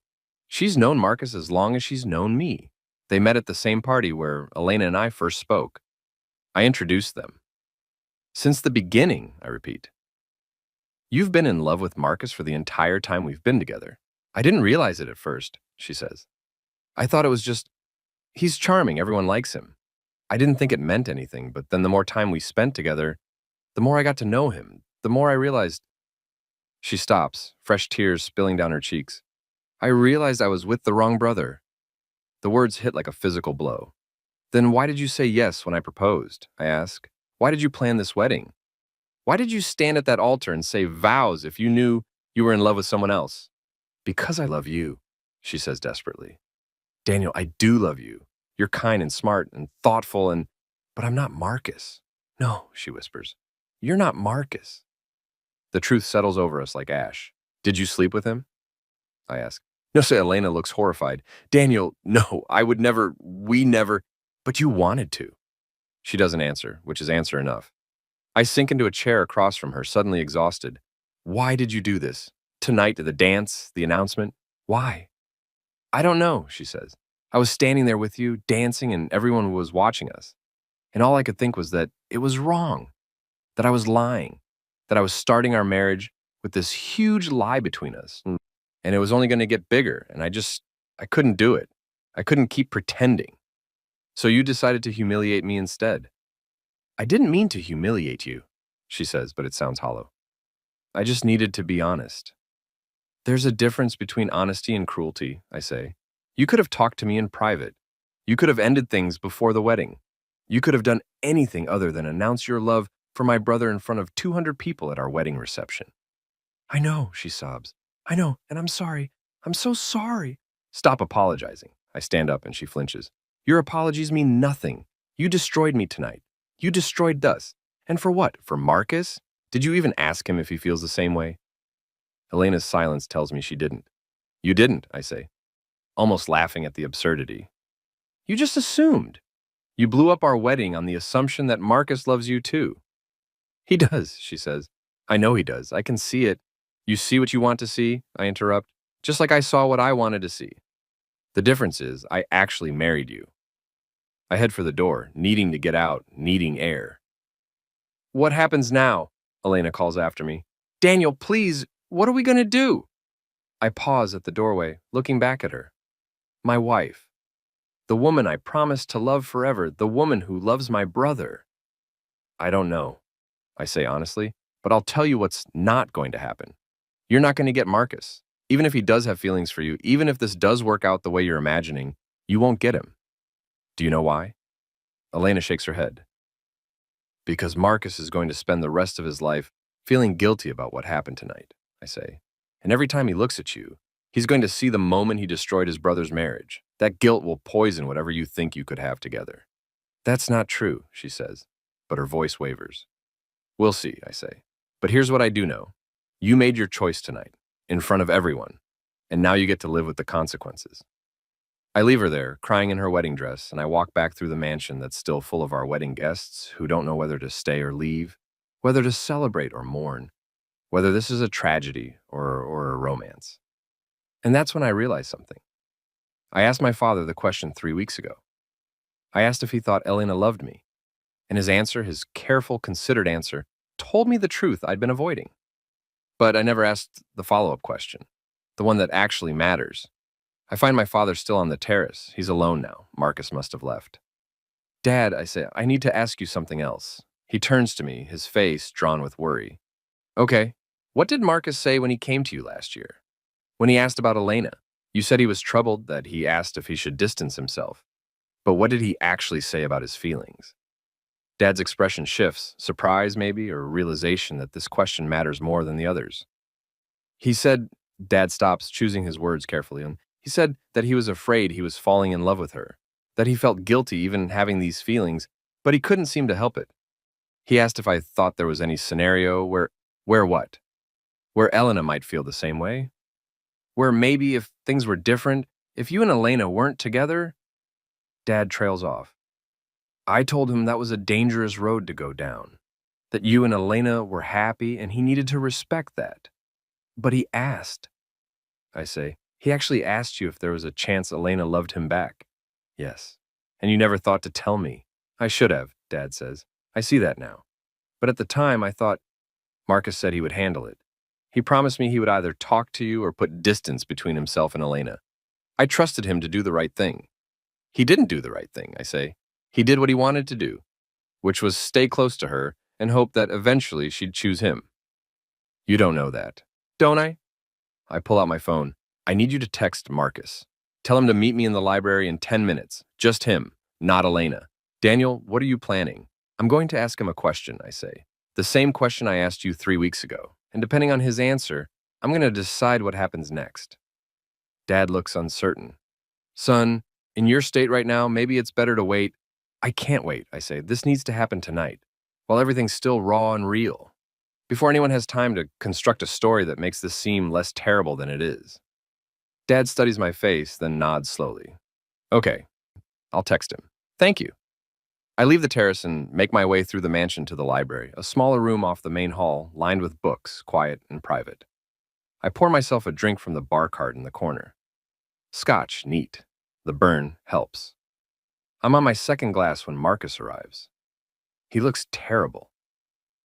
She's known Marcus as long as she's known me. They met at the same party where Elena and I first spoke. I introduced them. Since the beginning, I repeat. You've been in love with Marcus for the entire time we've been together. I didn't realize it at first, she says. I thought it was just, he's charming, everyone likes him. I didn't think it meant anything, but then the more time we spent together, the more I got to know him, the more I realized. She stops, fresh tears spilling down her cheeks. I realized I was with the wrong brother. The words hit like a physical blow. Then why did you say yes when I proposed? I ask. Why did you plan this wedding? Why did you stand at that altar and say vows if you knew you were in love with someone else? Because I love you, she says desperately. Daniel, I do love you. You're kind and smart and thoughtful but I'm not Marcus. No, she whispers. You're not Marcus. The truth settles over us like ash. Did you sleep with him? I ask. No, say Elena looks horrified. Daniel, no, I would never, we never, but you wanted to. She doesn't answer, which is answer enough. I sink into a chair across from her, suddenly exhausted. Why did you do this? Tonight, the dance, the announcement? Why? I don't know, she says. I was standing there with you, dancing, and everyone was watching us. And all I could think was that it was wrong, that I was lying, that I was starting our marriage with this huge lie between us. And it was only going to get bigger, and I couldn't do it. I couldn't keep pretending. So you decided to humiliate me instead. I didn't mean to humiliate you, she says, but it sounds hollow. I just needed to be honest. There's a difference between honesty and cruelty, I say. You could have talked to me in private. You could have ended things before the wedding. You could have done anything other than announce your love for my brother in front of 200 people at our wedding reception. I know, she sobs. I know, and I'm sorry. I'm so sorry. Stop apologizing. I stand up and she flinches. Your apologies mean nothing. You destroyed me tonight. You destroyed us. And for what? For Marcus? Did you even ask him if he feels the same way? Elena's silence tells me she didn't. You didn't, I say, almost laughing at the absurdity. You just assumed. You blew up our wedding on the assumption that Marcus loves you too. He does, she says. I know he does. I can see it. You see what you want to see, I interrupt, just like I saw what I wanted to see. The difference is I actually married you. I head for the door, needing to get out, needing air. What happens now? Elena calls after me. Daniel, please, what are we going to do? I pause at the doorway, looking back at her. My wife. The woman I promised to love forever, the woman who loves my brother. I don't know, I say honestly, but I'll tell you what's not going to happen. You're not going to get Marcus. Even if he does have feelings for you, even if this does work out the way you're imagining, you won't get him. Do you know why? Elena shakes her head. Because Marcus is going to spend the rest of his life feeling guilty about what happened tonight, I say. And every time he looks at you, he's going to see the moment he destroyed his brother's marriage. That guilt will poison whatever you think you could have together. That's not true, she says, but her voice wavers. We'll see, I say. But here's what I do know. You made your choice tonight, in front of everyone, and now you get to live with the consequences. I leave her there, crying in her wedding dress, and I walk back through the mansion that's still full of our wedding guests who don't know whether to stay or leave, whether to celebrate or mourn, whether this is a tragedy or a romance. And that's when I realize something. I asked my father the question 3 weeks ago. I asked if he thought Elena loved me, and his answer, his careful, considered answer, told me the truth I'd been avoiding. But I never asked the follow-up question, the one that actually matters. I find my father still on the terrace. He's alone now. Marcus must have left. Dad, I say, I need to ask you something else. He turns to me, his face drawn with worry. Okay, what did Marcus say when he came to you last year? When he asked about Elena, you said he was troubled, that he asked if he should distance himself. But what did he actually say about his feelings? Dad's expression shifts, surprise maybe, or realization that this question matters more than the others. He said, Dad stops, choosing his words carefully, and he said that he was afraid he was falling in love with her, that he felt guilty even having these feelings, but he couldn't seem to help it. He asked if I thought there was any scenario where what? Where Elena might feel the same way? Where maybe if things were different, if you and Elena weren't together? Dad trails off. I told him that was a dangerous road to go down, that you and Elena were happy and he needed to respect that. But he asked. I say, he actually asked you if there was a chance Elena loved him back. Yes. And you never thought to tell me. I should have, Dad says. I see that now. But at the time, I thought, Marcus said he would handle it. He promised me he would either talk to you or put distance between himself and Elena. I trusted him to do the right thing. He didn't do the right thing, I say. He did what he wanted to do, which was stay close to her and hope that eventually she'd choose him. You don't know that. Don't I? I pull out my phone. I need you to text Marcus. Tell him to meet me in the library in 10 minutes. Just him, not Elena. Daniel, what are you planning? I'm going to ask him a question, I say. The same question I asked you 3 weeks ago. And depending on his answer, I'm going to decide what happens next. Dad looks uncertain. Son, in your state right now, maybe it's better to wait. I can't wait, I say. This needs to happen tonight, while everything's still raw and real, before anyone has time to construct a story that makes this seem less terrible than it is. Dad studies my face, then nods slowly. Okay, I'll text him. Thank you. I leave the terrace and make my way through the mansion to the library, a smaller room off the main hall, lined with books, quiet and private. I pour myself a drink from the bar cart in the corner. Scotch, neat. The burn helps. I'm on my second glass when Marcus arrives. He looks terrible.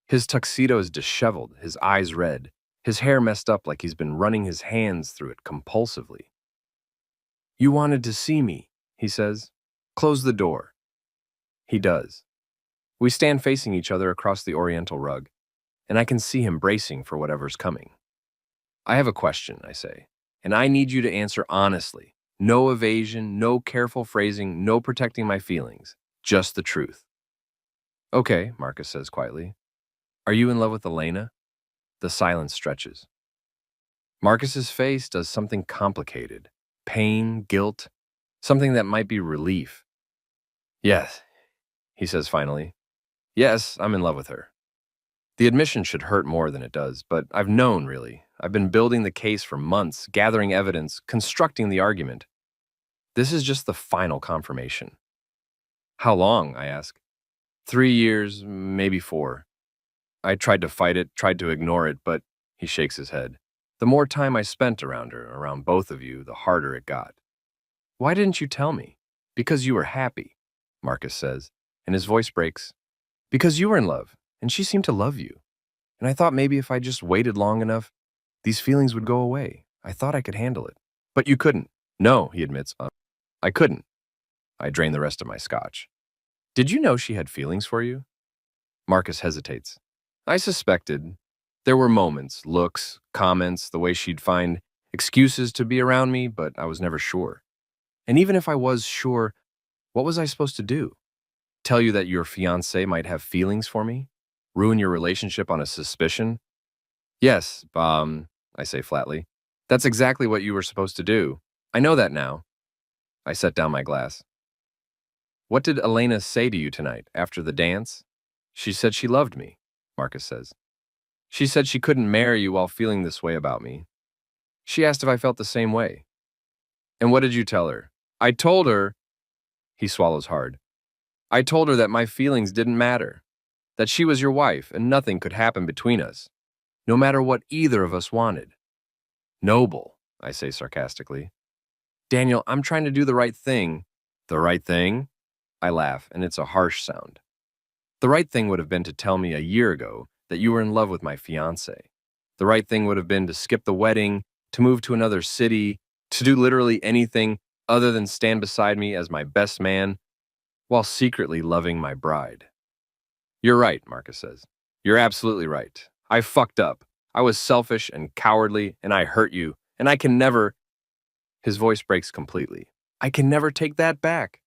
His tuxedo is disheveled, his eyes red, his hair messed up like he's been running his hands through it compulsively. You wanted to see me, he says. Close the door. He does. We stand facing each other across the oriental rug, and I can see him bracing for whatever's coming. I have a question, I say, and I need you to answer honestly. No evasion, no careful phrasing, no protecting my feelings. Just the truth. Okay, Marcus says quietly. Are you in love with Elena? The silence stretches. Marcus's face does something complicated. Pain, guilt, something that might be relief. Yes, he says finally. Yes, I'm in love with her. The admission should hurt more than it does, but I've known, really. I've been building the case for months, gathering evidence, constructing the argument. This is just the final confirmation. How long, I ask. 3 years, maybe 4. I tried to fight it, tried to ignore it, but he shakes his head. The more time I spent around her, around both of you, the harder it got. Why didn't you tell me? Because you were happy, Marcus says, and his voice breaks. Because you were in love, and she seemed to love you. And I thought maybe if I just waited long enough, these feelings would go away. I thought I could handle it. But you couldn't. No, he admits. I couldn't. I drain the rest of my scotch. Did you know she had feelings for you? Marcus hesitates. I suspected. There were moments, looks, comments, the way she'd find excuses to be around me, but I was never sure. And even if I was sure, what was I supposed to do? Tell you that your fiancé might have feelings for me? Ruin your relationship on a suspicion? Yes, I say flatly. That's exactly what you were supposed to do. I know that now. I set down my glass. What did Elena say to you tonight, after the dance? She said she loved me, Marcus says. She said she couldn't marry you while feeling this way about me. She asked if I felt the same way. And what did you tell her? I told her, he swallows hard. I told her that my feelings didn't matter, that she was your wife and nothing could happen between us, no matter what either of us wanted. Noble, I say sarcastically. Daniel, I'm trying to do the right thing. The right thing? I laugh, and it's a harsh sound. The right thing would have been to tell me a year ago that you were in love with my fiancé. The right thing would have been to skip the wedding, to move to another city, to do literally anything other than stand beside me as my best man while secretly loving my bride. You're right, Marcus says. You're absolutely right. I fucked up. I was selfish and cowardly, and I hurt you, and I can never... His voice breaks completely. I can never take that back.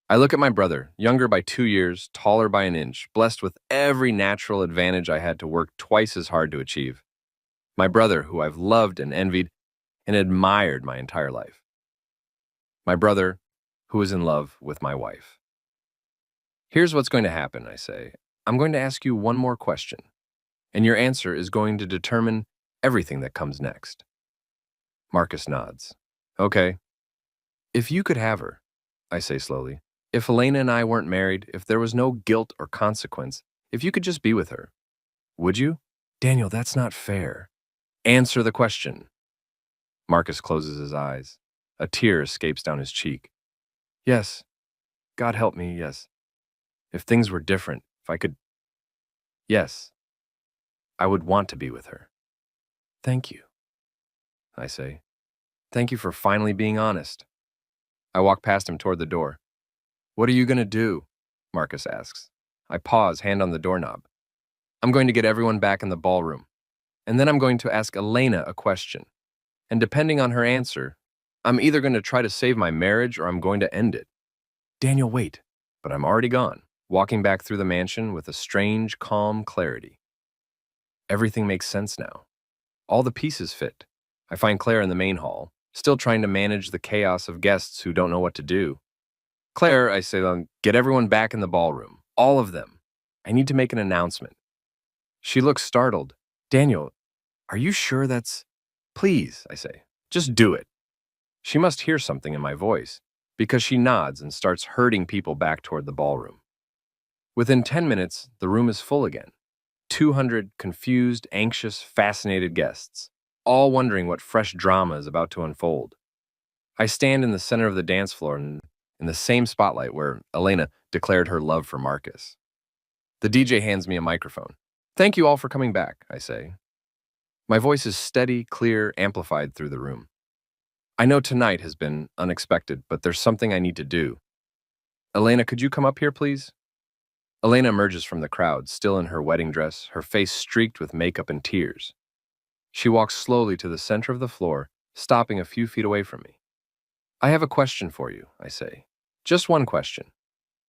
I look at my brother, younger by 2 years, taller by an inch, blessed with every natural advantage I had to work twice as hard to achieve. My brother, who I've loved and envied and admired my entire life. My brother, who is in love with my wife. Here's what's going to happen, I say. I'm going to ask you one more question, and your answer is going to determine everything that comes next. Marcus nods. Okay. If you could have her, I say slowly, if Elena and I weren't married, if there was no guilt or consequence, if you could just be with her, would you? Daniel, that's not fair. Answer the question. Marcus closes his eyes. A tear escapes down his cheek. Yes. God help me, yes. If things were different, if I could... Yes. I would want to be with her. Thank you, I say. Thank you for finally being honest. I walk past him toward the door. What are you going to do? Marcus asks. I pause, hand on the doorknob. I'm going to get everyone back in the ballroom. And then I'm going to ask Elena a question. And depending on her answer, I'm either going to try to save my marriage or I'm going to end it. Daniel, wait. But I'm already gone, walking back through the mansion with a strange, calm clarity. Everything makes sense now. All the pieces fit. I find Claire in the main hall, still trying to manage the chaos of guests who don't know what to do. Claire, I say, get everyone back in the ballroom. All of them. I need to make an announcement. She looks startled. Daniel, are you sure that's... Please, I say. Just do it. She must hear something in my voice, because she nods and starts herding people back toward the ballroom. Within 10 minutes, the room is full again. 200 confused, anxious, fascinated guests, all wondering what fresh drama is about to unfold. I stand in the center of the dance floor in the same spotlight where Elena declared her love for Marcus. The DJ hands me a microphone. Thank you all for coming back, I say. My voice is steady, clear, amplified through the room. I know tonight has been unexpected, but there's something I need to do. Elena, could you come up here, please? Elena emerges from the crowd, still in her wedding dress, her face streaked with makeup and tears. She walks slowly to the center of the floor, stopping a few feet away from me. I have a question for you, I say. Just one question.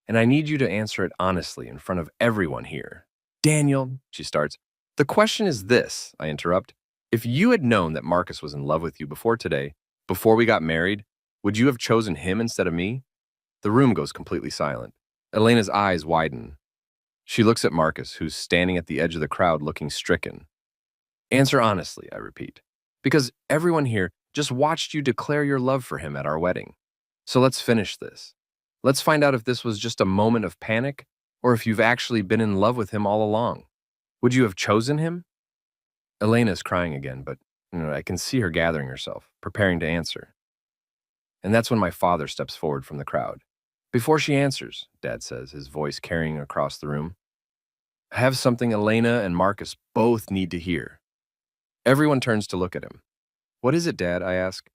And I need you to answer it honestly in front of everyone here. Daniel, she starts. The question is this, I interrupt. If you had known that Marcus was in love with you before today, before we got married, would you have chosen him instead of me? The room goes completely silent. Elena's eyes widen. She looks at Marcus, who's standing at the edge of the crowd looking stricken. Answer honestly, I repeat, because everyone here just watched you declare your love for him at our wedding. So let's finish this. Let's find out if this was just a moment of panic or if you've actually been in love with him all along. Would you have chosen him? Elena's crying again, but I can see her gathering herself, preparing to answer. And that's when my father steps forward from the crowd. Before she answers, Dad says, his voice carrying across the room, I have something Elena and Marcus both need to hear. Everyone turns to look at him. What is it, Dad? I ask.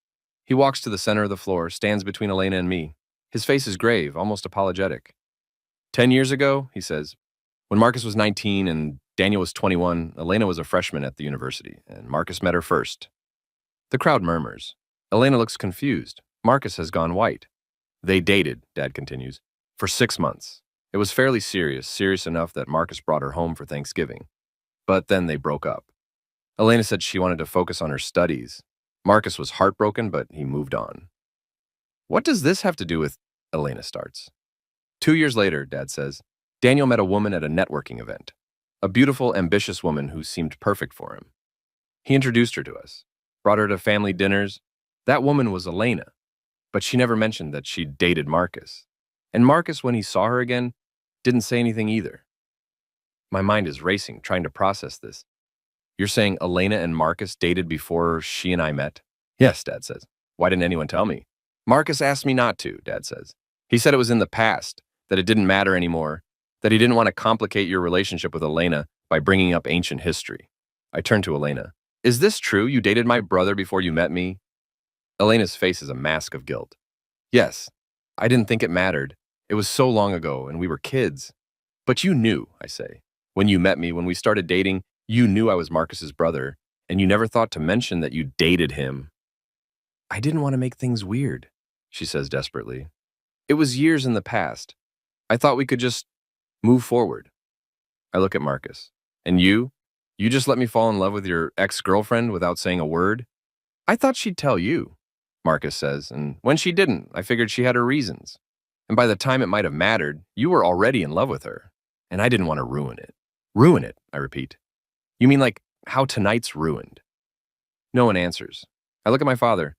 He walks to the center of the floor, stands between Elena and me. His face is grave, almost apologetic. 10 years ago, he says, when Marcus was 19 and Daniel was 21, Elena was a freshman at the university, and Marcus met her first. The crowd murmurs. Elena looks confused. Marcus has gone white. They dated, Dad continues, for 6 months. It was fairly serious enough that Marcus brought her home for Thanksgiving. But then they broke up. Elena said she wanted to focus on her studies. Marcus was heartbroken, but he moved on. What does this have to do with... Elena starts. 2 years later, Dad says, Daniel met a woman at a networking event. A beautiful, ambitious woman who seemed perfect for him. He introduced her to us, brought her to family dinners. That woman was Elena, but she never mentioned that she'd dated Marcus. And Marcus, when he saw her again, didn't say anything either. My mind is racing, trying to process this. You're saying Elena and Marcus dated before she and I met? Yes, Dad says. Why didn't anyone tell me? Marcus asked me not to, Dad says. He said it was in the past, that it didn't matter anymore, that he didn't want to complicate your relationship with Elena by bringing up ancient history. I turn to Elena. Is this true? You dated my brother before you met me? Elena's face is a mask of guilt. Yes, I didn't think it mattered. It was so long ago, and we were kids. But you knew, I say. When you met me, when we started dating, you knew I was Marcus's brother, and you never thought to mention that you dated him. I didn't want to make things weird, she says desperately. It was years in the past. I thought we could just move forward. I look at Marcus. And you? You just let me fall in love with your ex-girlfriend without saying a word? I thought she'd tell you, Marcus says, and when she didn't, I figured she had her reasons. And by the time it might have mattered, you were already in love with her, and I didn't want to ruin it. Ruin it, I repeat. You mean like how tonight's ruined? No one answers. I look at my father.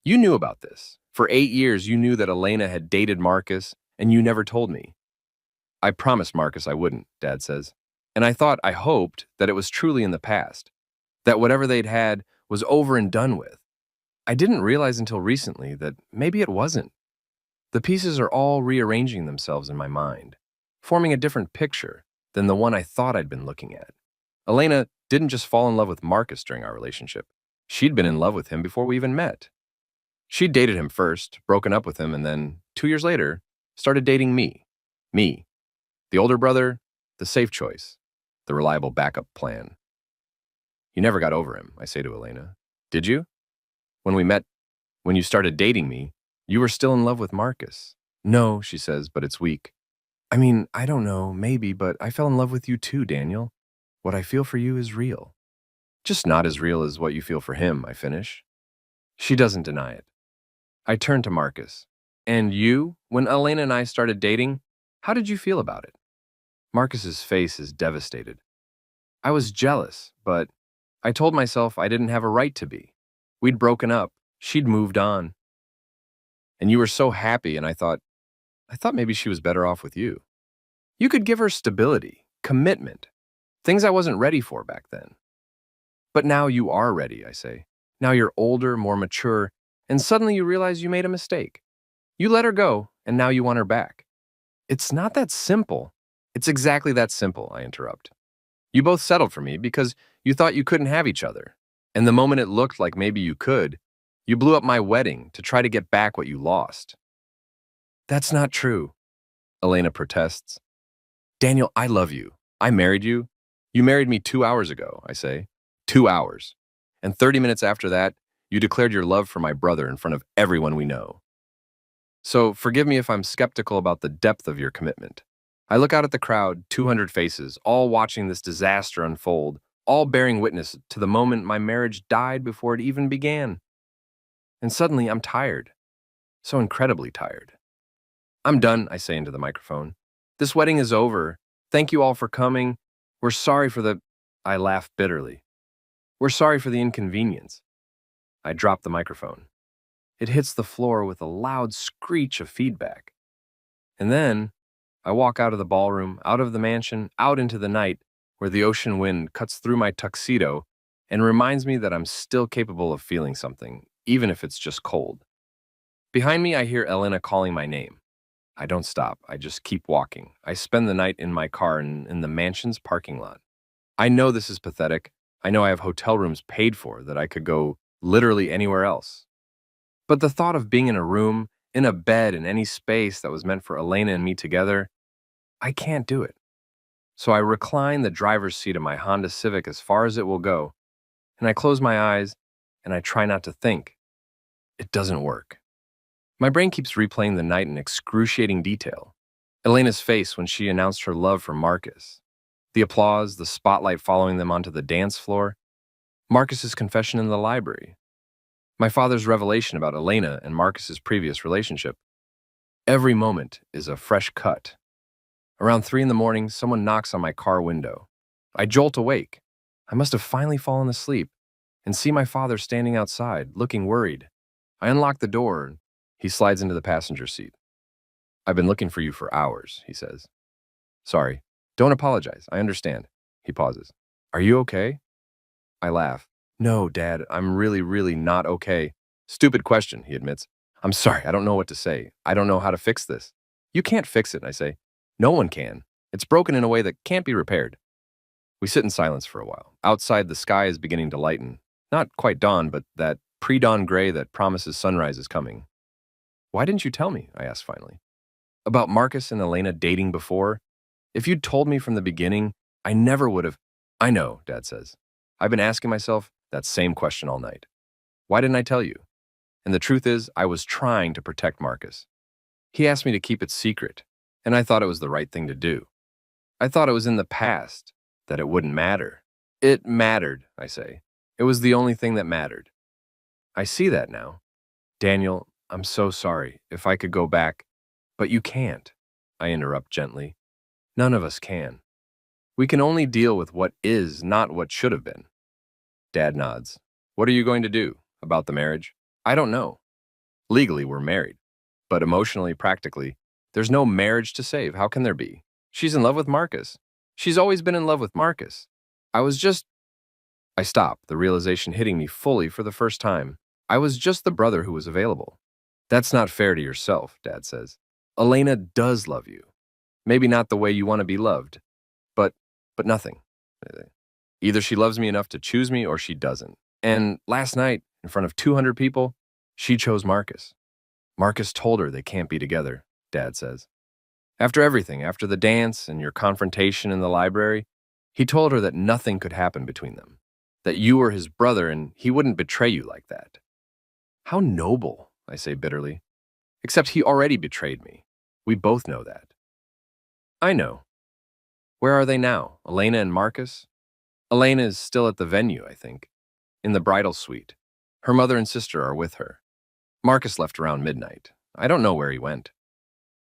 You knew about this. For 8 years, you knew that Elena had dated Marcus, and you never told me. I promised Marcus I wouldn't, Dad says. And I hoped that it was truly in the past, that whatever they'd had was over and done with. I didn't realize until recently that maybe it wasn't. The pieces are all rearranging themselves in my mind, forming a different picture than the one I thought I'd been looking at. Elena didn't just fall in love with Marcus during our relationship. She'd been in love with him before we even met. She'd dated him first, broken up with him, and then, 2 years later, started dating me. Me. The older brother, the safe choice, the reliable backup plan. You never got over him, I say to Elena. Did you? When we met, when you started dating me, you were still in love with Marcus. No, she says, but it's weak. I mean, I don't know, maybe, but I fell in love with you too, Daniel. What I feel for you is real. Just not as real as what you feel for him, I finish. She doesn't deny it. I turn to Marcus. And you, when Elena and I started dating, how did you feel about it? Marcus's face is devastated. I was jealous, but I told myself I didn't have a right to be. We'd broken up. She'd moved on. And you were so happy, and I thought maybe she was better off with you. You could give her stability, commitment, things I wasn't ready for back then. But now you are ready, I say. Now you're older, more mature, and suddenly you realize you made a mistake. You let her go, and now you want her back. It's not that simple. It's exactly that simple, I interrupt. You both settled for me because you thought you couldn't have each other. And the moment it looked like maybe you could, you blew up my wedding to try to get back what you lost. That's not true, Elena protests. Daniel, I love you. I married you. You married me 2 hours ago, I say. 2 hours. And 30 minutes after that, you declared your love for my brother in front of everyone we know. So forgive me if I'm skeptical about the depth of your commitment. I look out at the crowd, 200 faces, all watching this disaster unfold, all bearing witness to the moment my marriage died before it even began. And suddenly I'm tired. So incredibly tired. I'm done, I say into the microphone. This wedding is over. Thank you all for coming. We're sorry for the... I laugh bitterly. We're sorry for the inconvenience. I drop the microphone. It hits the floor with a loud screech of feedback. And then I walk out of the ballroom, out of the mansion, out into the night, where the ocean wind cuts through my tuxedo and reminds me that I'm still capable of feeling something, even if it's just cold. Behind me, I hear Elena calling my name. I don't stop. I just keep walking. I spend the night in my car in the mansion's parking lot. I know this is pathetic. I know I have hotel rooms paid for that I could go literally anywhere else. But the thought of being in a room, in a bed, in any space that was meant for Elena and me together, I can't do it. So I recline the driver's seat of my Honda Civic as far as it will go, and I close my eyes and I try not to think. It doesn't work. My brain keeps replaying the night in excruciating detail. Elena's face when she announced her love for Marcus. The applause, the spotlight following them onto the dance floor. Marcus's confession in the library. My father's revelation about Elena and Marcus's previous relationship. Every moment is a fresh cut. Around 3 in the morning, someone knocks on my car window. I jolt awake. I must have finally fallen asleep and see my father standing outside, looking worried. I unlock the door and he slides into the passenger seat. I've been looking for you for hours, he says. Sorry. Don't apologize. I understand. He pauses. Are you okay? I laugh. No, Dad, I'm really not okay. Stupid question, he admits. I'm sorry, I don't know what to say. I don't know how to fix this. You can't fix it, I say. No one can. It's broken in a way that can't be repaired. We sit in silence for a while. Outside, the sky is beginning to lighten. Not quite dawn, but that pre-dawn gray that promises sunrise is coming. Why didn't you tell me? I ask finally. About Marcus and Elena dating before? If you'd told me from the beginning, I never would have. I know, Dad says. I've been asking myself that same question all night. Why didn't I tell you? And the truth is, I was trying to protect Marcus. He asked me to keep it secret, and I thought it was the right thing to do. I thought it was in the past, that it wouldn't matter. It mattered, I say. It was the only thing that mattered. I see that now. Daniel, I'm so sorry. If I could go back. But you can't, I interrupt gently. None of us can. We can only deal with what is, not what should have been. Dad nods. What are you going to do about the marriage? I don't know. Legally, we're married. But emotionally, practically, there's no marriage to save. How can there be? She's in love with Marcus. She's always been in love with Marcus. I stop, the realization hitting me fully for the first time. I was just the brother who was available. That's not fair to yourself, Dad says. Elena does love you. Maybe not the way you want to be loved, but nothing. Either she loves me enough to choose me or she doesn't. And last night, in front of 200 people, she chose Marcus. Marcus told her they can't be together, Dad says. After everything, after the dance and your confrontation in the library, he told her that nothing could happen between them. That you were his brother and he wouldn't betray you like that. How noble, I say bitterly. Except he already betrayed me. We both know that. I know. Where are they now, Elena and Marcus? Elena is still at the venue, I think, in the bridal suite. Her mother and sister are with her. Marcus left around midnight. I don't know where he went.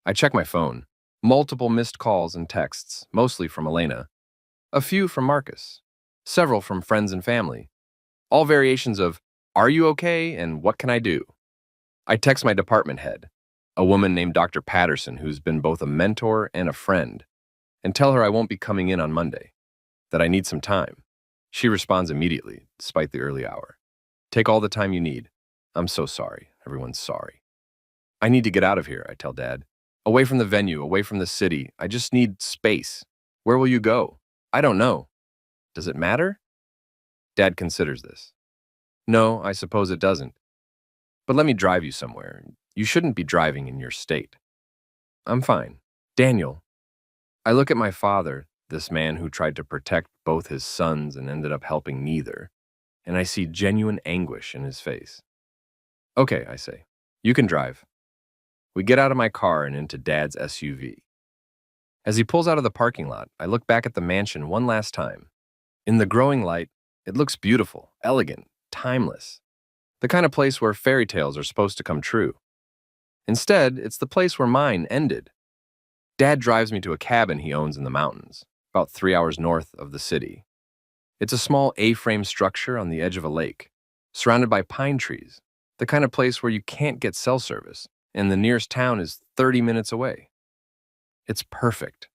I check my phone. Multiple missed calls and texts, mostly from Elena. A few from Marcus. Several from friends and family. All variations of, "Are you okay?" and "What can I do?" I text my department head, a woman named Dr. Patterson who's been both a mentor and a friend, and tell her I won't be coming in on Monday, that I need some time. She responds immediately, despite the early hour. "Take all the time you need. I'm so sorry. Everyone's sorry." I need to get out of here, I tell Dad. Away from the venue, away from the city. I just need space. Where will you go? I don't know. Does it matter? Dad considers this. No, I suppose it doesn't. But let me drive you somewhere. You shouldn't be driving in your state. I'm fine. Daniel. I look at my father, this man who tried to protect both his sons and ended up helping neither, and I see genuine anguish in his face. Okay, I say. You can drive. We get out of my car and into Dad's SUV. As he pulls out of the parking lot, I look back at the mansion one last time. In the growing light, it looks beautiful, elegant, timeless. The kind of place where fairy tales are supposed to come true. Instead, it's the place where mine ended. Dad drives me to a cabin he owns in the mountains, about 3 hours north of the city. It's a small A-frame structure on the edge of a lake, surrounded by pine trees, the kind of place where you can't get cell service, and the nearest town is 30 minutes away. It's perfect.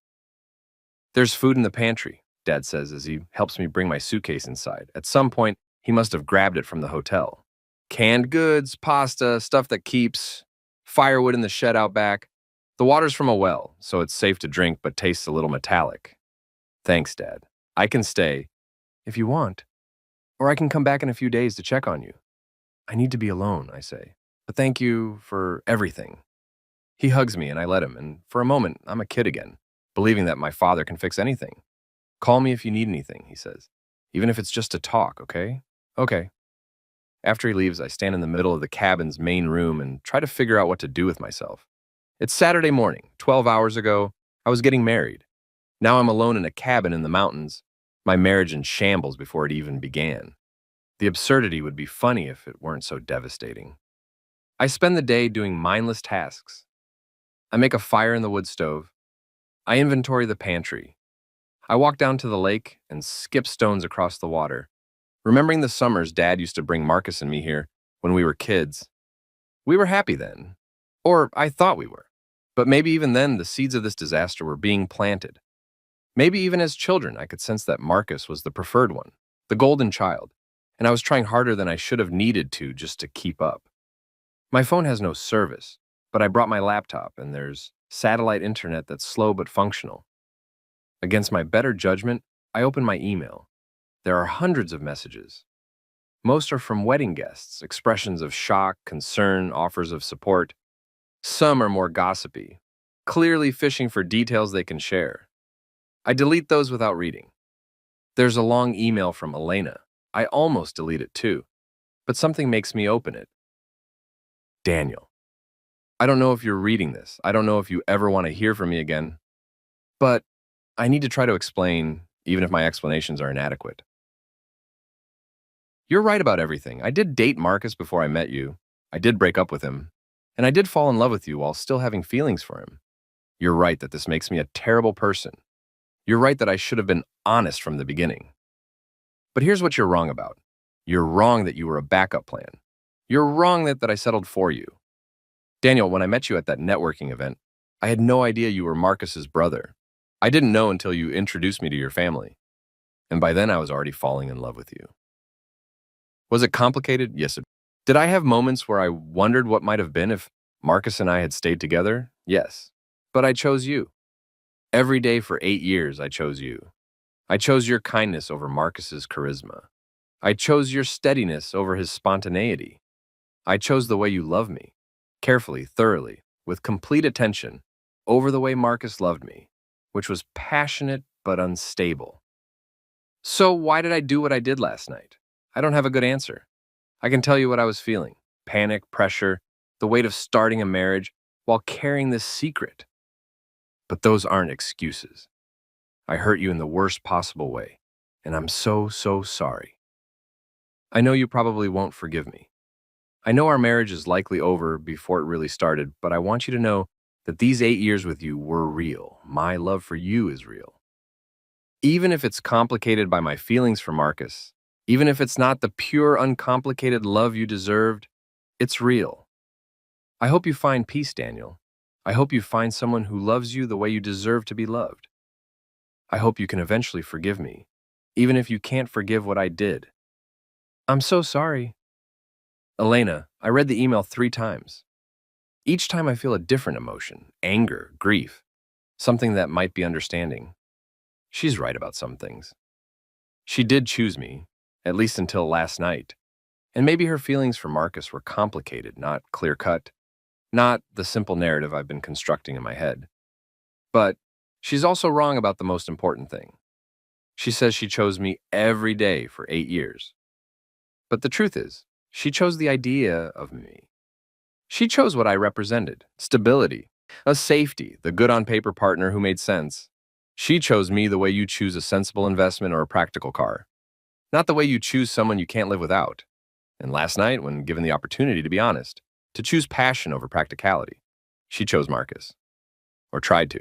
There's food in the pantry, Dad says as he helps me bring my suitcase inside. At some point, he must have grabbed it from the hotel. Canned goods, pasta, stuff that keeps, firewood in the shed out back. The water's from a well, so it's safe to drink but tastes a little metallic. Thanks, Dad. I can stay, if you want, or I can come back in a few days to check on you. I need to be alone, I say. But thank you for everything. He hugs me and I let him, and for a moment, I'm a kid again, believing that my father can fix anything. Call me if you need anything, he says. Even if it's just to talk, okay? Okay. After he leaves, I stand in the middle of the cabin's main room and try to figure out what to do with myself. It's Saturday morning. 12 hours ago, I was getting married. Now I'm alone in a cabin in the mountains, my marriage in shambles before it even began. The absurdity would be funny if it weren't so devastating. I spend the day doing mindless tasks. I make a fire in the wood stove. I inventory the pantry. I walk down to the lake and skip stones across the water, remembering the summers Dad used to bring Marcus and me here when we were kids. We were happy then. Or I thought we were. But maybe even then the seeds of this disaster were being planted. Maybe even as children I could sense that Marcus was the preferred one, the golden child, and I was trying harder than I should have needed to just to keep up. My phone has no service, but I brought my laptop and there's satellite internet that's slow but functional. Against my better judgment, I open my email. There are hundreds of messages. Most are from wedding guests, expressions of shock, concern, offers of support. Some are more gossipy, clearly fishing for details they can share. I delete those without reading. There's a long email from Elena. I almost delete it too, but something makes me open it. Daniel, I don't know if you're reading this. I don't know if you ever want to hear from me again, but I need to try to explain, even if my explanations are inadequate. You're right about everything. I did date Marcus before I met you. I did break up with him. And I did fall in love with you while still having feelings for him. You're right that this makes me a terrible person. You're right that I should have been honest from the beginning. But here's what you're wrong about. You're wrong that you were a backup plan. You're wrong that I settled for you. Daniel, when I met you at that networking event, I had no idea you were Marcus's brother. I didn't know until you introduced me to your family. And by then I was already falling in love with you. Was it complicated? Yes, it was. Did I have moments where I wondered what might have been if Marcus and I had stayed together? Yes. But I chose you. Every day for 8 years, I chose you. I chose your kindness over Marcus's charisma. I chose your steadiness over his spontaneity. I chose the way you love me, carefully, thoroughly, with complete attention, over the way Marcus loved me, which was passionate but unstable. So why did I do what I did last night? I don't have a good answer. I can tell you what I was feeling: panic, pressure, the weight of starting a marriage while carrying this secret. But those aren't excuses. I hurt you in the worst possible way, and I'm so, so sorry. I know you probably won't forgive me. I know our marriage is likely over before it really started, but I want you to know that these 8 years with you were real. My love for you is real. Even if it's complicated by my feelings for Marcus, even if it's not the pure, uncomplicated love you deserved, it's real. I hope you find peace, Daniel. I hope you find someone who loves you the way you deserve to be loved. I hope you can eventually forgive me, even if you can't forgive what I did. I'm so sorry. Elena, I read the email 3 times. Each time I feel a different emotion: anger, grief, something that might be understanding. She's right about some things. She did choose me, at least until last night. And maybe her feelings for Marcus were complicated, not clear cut, not the simple narrative I've been constructing in my head. But she's also wrong about the most important thing. She says she chose me every day for 8 years. But the truth is, she chose the idea of me. She chose what I represented: stability, a safety, the good on paper partner who made sense. She chose me the way you choose a sensible investment or a practical car, not the way you choose someone you can't live without. And last night, when given the opportunity, to be honest, to choose passion over practicality, she chose Marcus, or tried to.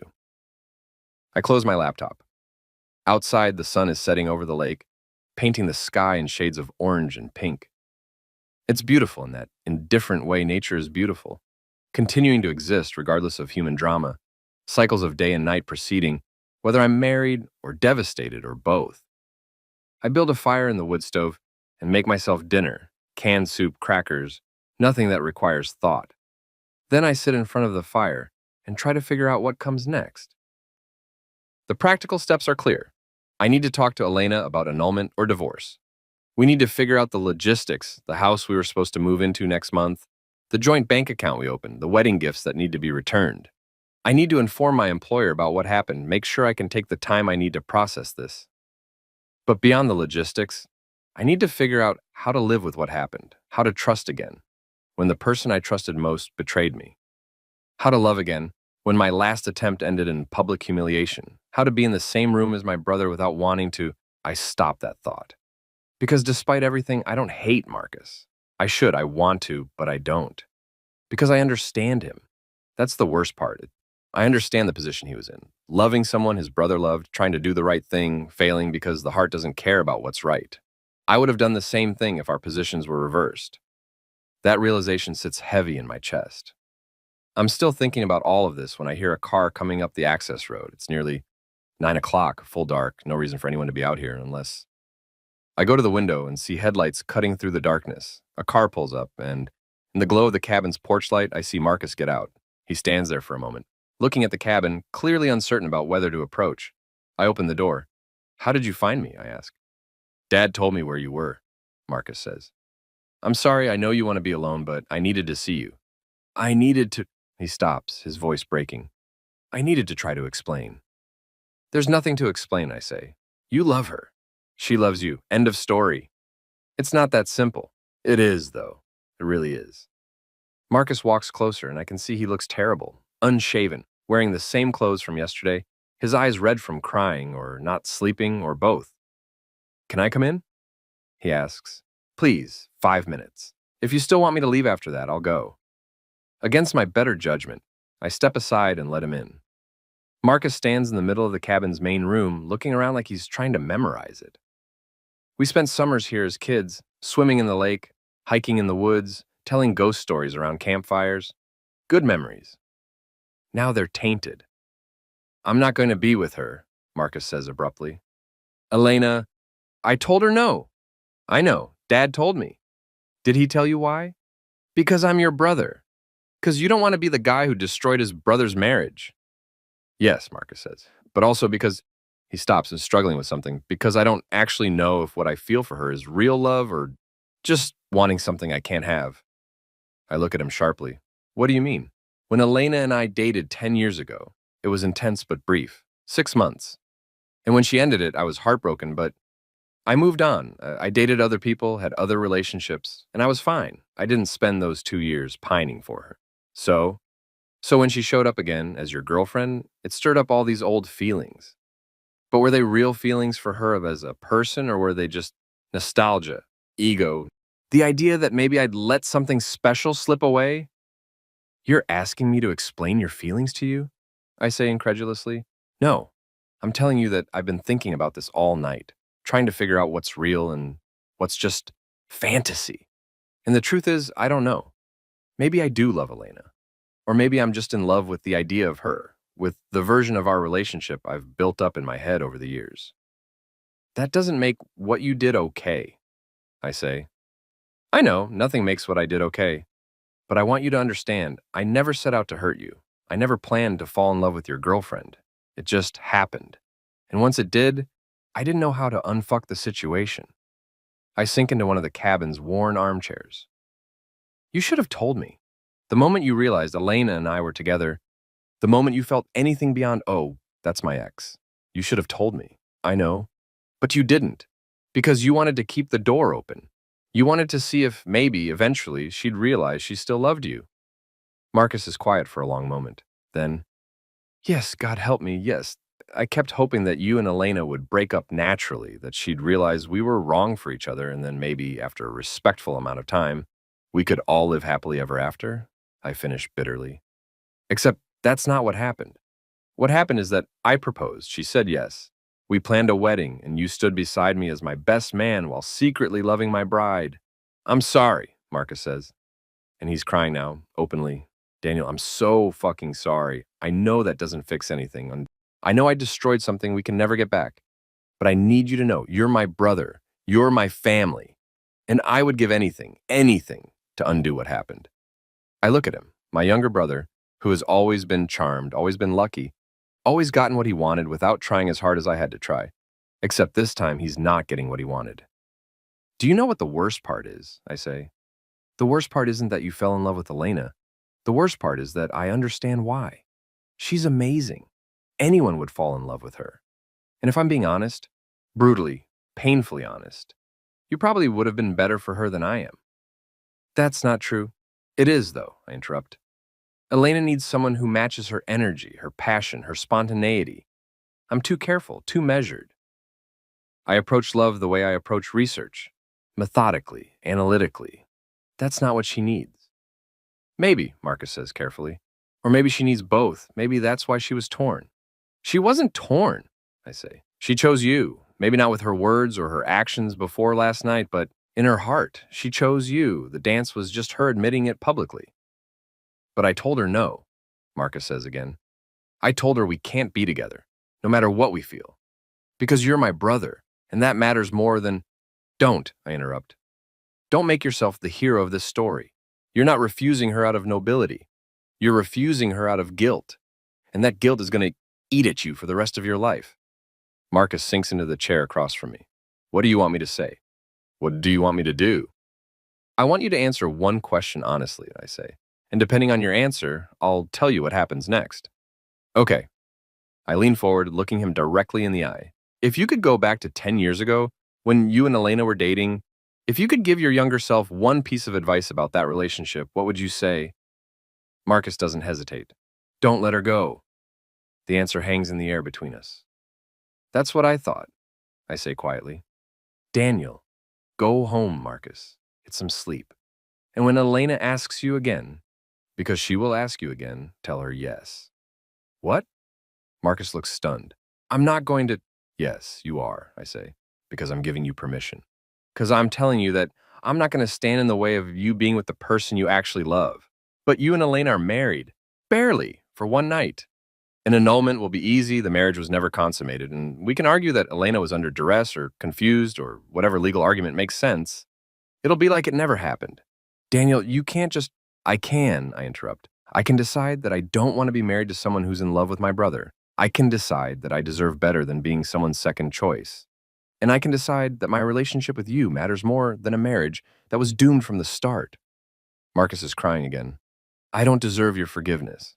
I close my laptop. Outside, the sun is setting over the lake, painting the sky in shades of orange and pink. It's beautiful in that indifferent way nature is beautiful, continuing to exist regardless of human drama, cycles of day and night proceeding, whether I'm married or devastated or both. I build a fire in the wood stove and make myself dinner: canned soup, crackers, nothing that requires thought. Then I sit in front of the fire and try to figure out what comes next. The practical steps are clear. I need to talk to Elena about annulment or divorce. We need to figure out the logistics: the house we were supposed to move into next month, the joint bank account we opened, the wedding gifts that need to be returned. I need to inform my employer about what happened, make sure I can take the time I need to process this. But beyond the logistics, I need to figure out how to live with what happened, how to trust again when the person I trusted most betrayed me, how to love again when my last attempt ended in public humiliation, how to be in the same room as my brother without wanting to. I stopped that thought. Because despite everything, I don't hate Marcus. I should, I want to, but I don't. Because I understand him. That's the worst part. I understand the position he was in. Loving someone his brother loved, trying to do the right thing, failing because the heart doesn't care about what's right. I would have done the same thing if our positions were reversed. That realization sits heavy in my chest. I'm still thinking about all of this when I hear a car coming up the access road. It's nearly 9 o'clock, full dark, no reason for anyone to be out here unless... I go to the window and see headlights cutting through the darkness. A car pulls up, and in the glow of the cabin's porch light, I see Marcus get out. He stands there for a moment, looking at the cabin, clearly uncertain about whether to approach. I open the door. "How did you find me?" I ask. "Dad told me where you were," Marcus says. "I'm sorry, I know you want to be alone, but I needed to see you. I needed to..." He stops, his voice breaking. "I needed to try to explain." "There's nothing to explain," I say. "You love her. She loves you. End of story." It's not that simple. It is, though. It really is. Marcus walks closer, and I can see he looks terrible, unshaven, wearing the same clothes from yesterday, his eyes red from crying or not sleeping or both. "Can I come in?" he asks. "Please, 5 minutes. If you still want me to leave after that, I'll go." Against my better judgment, I step aside and let him in. Marcus stands in the middle of the cabin's main room, looking around like he's trying to memorize it. We spent summers here as kids, swimming in the lake, hiking in the woods, telling ghost stories around campfires. Good memories. Now they're tainted. "I'm not going to be with her," Marcus says abruptly. "Elena..." "I told her no." "I know. Dad told me." "Did he tell you why?" "Because I'm your brother. Because you don't want to be the guy who destroyed his brother's marriage." "Yes," Marcus says, "but also because..." He stops and struggling with something. "Because I don't actually know if what I feel for her is real love or just wanting something I can't have." I look at him sharply. "What do you mean?" "When Elena and I dated 10 years ago, it was intense but brief. 6 months. And when she ended it, I was heartbroken, but I moved on. I dated other people, had other relationships, and I was fine. I didn't spend those 2 years pining for her. So, so when she showed up again as your girlfriend, it stirred up all these old feelings. But were they real feelings for her as a person, or were they just nostalgia, ego, the idea that maybe I'd let something special slip away? You're asking me to explain your feelings to you? I say incredulously. No, I'm telling you that I've been thinking about this all night, trying to figure out what's real and what's just fantasy. And the truth is, I don't know. Maybe I do love Elena. Or maybe I'm just in love with the idea of her, with the version of our relationship I've built up in my head over the years. That doesn't make what you did okay, I say. I know, nothing makes what I did okay. But I want you to understand, I never set out to hurt you. I never planned to fall in love with your girlfriend. It just happened. And once it did, I didn't know how to unfuck the situation. I sink into one of the cabin's worn armchairs. You should have told me. The moment you realized Elena and I were together, the moment you felt anything beyond, oh, that's my ex, you should have told me. I know. But you didn't. Because you wanted to keep the door open. You wanted to see if maybe, eventually, she'd realize she still loved you. Marcus is quiet for a long moment. Then, yes, God help me, yes. I kept hoping that you and Elena would break up naturally, that she'd realize we were wrong for each other, and then maybe, after a respectful amount of time, we could all live happily ever after. I finished bitterly. Except that's not what happened. What happened is that I proposed. She said yes. We planned a wedding, and you stood beside me as my best man while secretly loving my bride. I'm sorry, Marcus says. And he's crying now, openly. Daniel, I'm so fucking sorry. I know that doesn't fix anything. And I know I destroyed something we can never get back. But I need you to know, you're my brother. You're my family. And I would give anything, anything, to undo what happened. I look at him, my younger brother, who has always been charmed, always been lucky, always gotten what he wanted without trying as hard as I had to try. Except this time, he's not getting what he wanted. Do you know what the worst part is? I say. The worst part isn't that you fell in love with Elena. The worst part is that I understand why. She's amazing. Anyone would fall in love with her. And if I'm being honest, brutally, painfully honest, you probably would have been better for her than I am. That's not true. It is, though, I interrupt. Elena needs someone who matches her energy, her passion, her spontaneity. I'm too careful, too measured. I approach love the way I approach research, methodically, analytically. That's not what she needs. Maybe, Marcus says carefully. Or maybe she needs both. Maybe that's why she was torn. She wasn't torn, I say. She chose you. Maybe not with her words or her actions before last night, but in her heart, she chose you. The dance was just her admitting it publicly. But I told her no, Marcus says again. I told her we can't be together, no matter what we feel. Because you're my brother, and that matters more than... Don't, I interrupt. Don't make yourself the hero of this story. You're not refusing her out of nobility. You're refusing her out of guilt. And that guilt is going to eat at you for the rest of your life. Marcus sinks into the chair across from me. What do you want me to say? What do you want me to do? I want you to answer one question honestly, I say. And depending on your answer, I'll tell you what happens next. Okay. I lean forward, looking him directly in the eye. If you could go back to 10 years ago, when you and Elena were dating, if you could give your younger self one piece of advice about that relationship, what would you say? Marcus doesn't hesitate. Don't let her go. The answer hangs in the air between us. That's what I thought, I say quietly. Daniel, go home, Marcus. Get some sleep. And when Elena asks you again, because she will ask you again, tell her yes. What? Marcus looks stunned. I'm not going to... Yes, you are, I say, because I'm giving you permission. Because I'm telling you that I'm not going to stand in the way of you being with the person you actually love. But you and Elena are married. Barely, for one night. An annulment will be easy, the marriage was never consummated, and we can argue that Elena was under duress or confused or whatever legal argument makes sense. It'll be like it never happened. Daniel, you can't just... I can, I interrupt. I can decide that I don't want to be married to someone who's in love with my brother. I can decide that I deserve better than being someone's second choice. And I can decide that my relationship with you matters more than a marriage that was doomed from the start. Marcus is crying again. I don't deserve your forgiveness.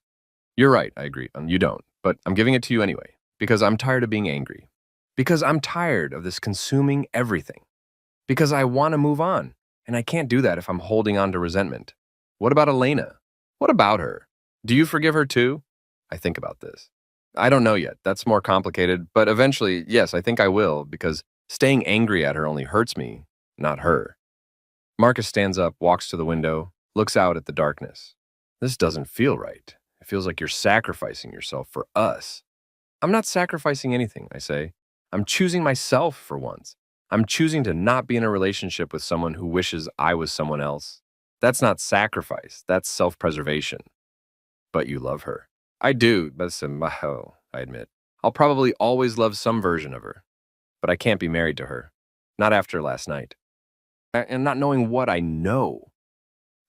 You're right, I agree. You don't. But I'm giving it to you anyway, because I'm tired of being angry. Because I'm tired of this consuming everything. Because I want to move on, and I can't do that if I'm holding on to resentment. What about Elena? What about her? Do you forgive her too? I think about this. I don't know yet. That's more complicated, but eventually, yes, I think I will, because staying angry at her only hurts me, not her. Marcus stands up, walks to the window, looks out at the darkness. This doesn't feel right. It feels like you're sacrificing yourself for us. I'm not sacrificing anything, I say. I'm choosing myself for once. I'm choosing to not be in a relationship with someone who wishes I was someone else. That's not sacrifice, that's self preservation. But you love her. I do, but I admit. I'll probably always love some version of her, but I can't be married to her. Not after last night. And not knowing what I know.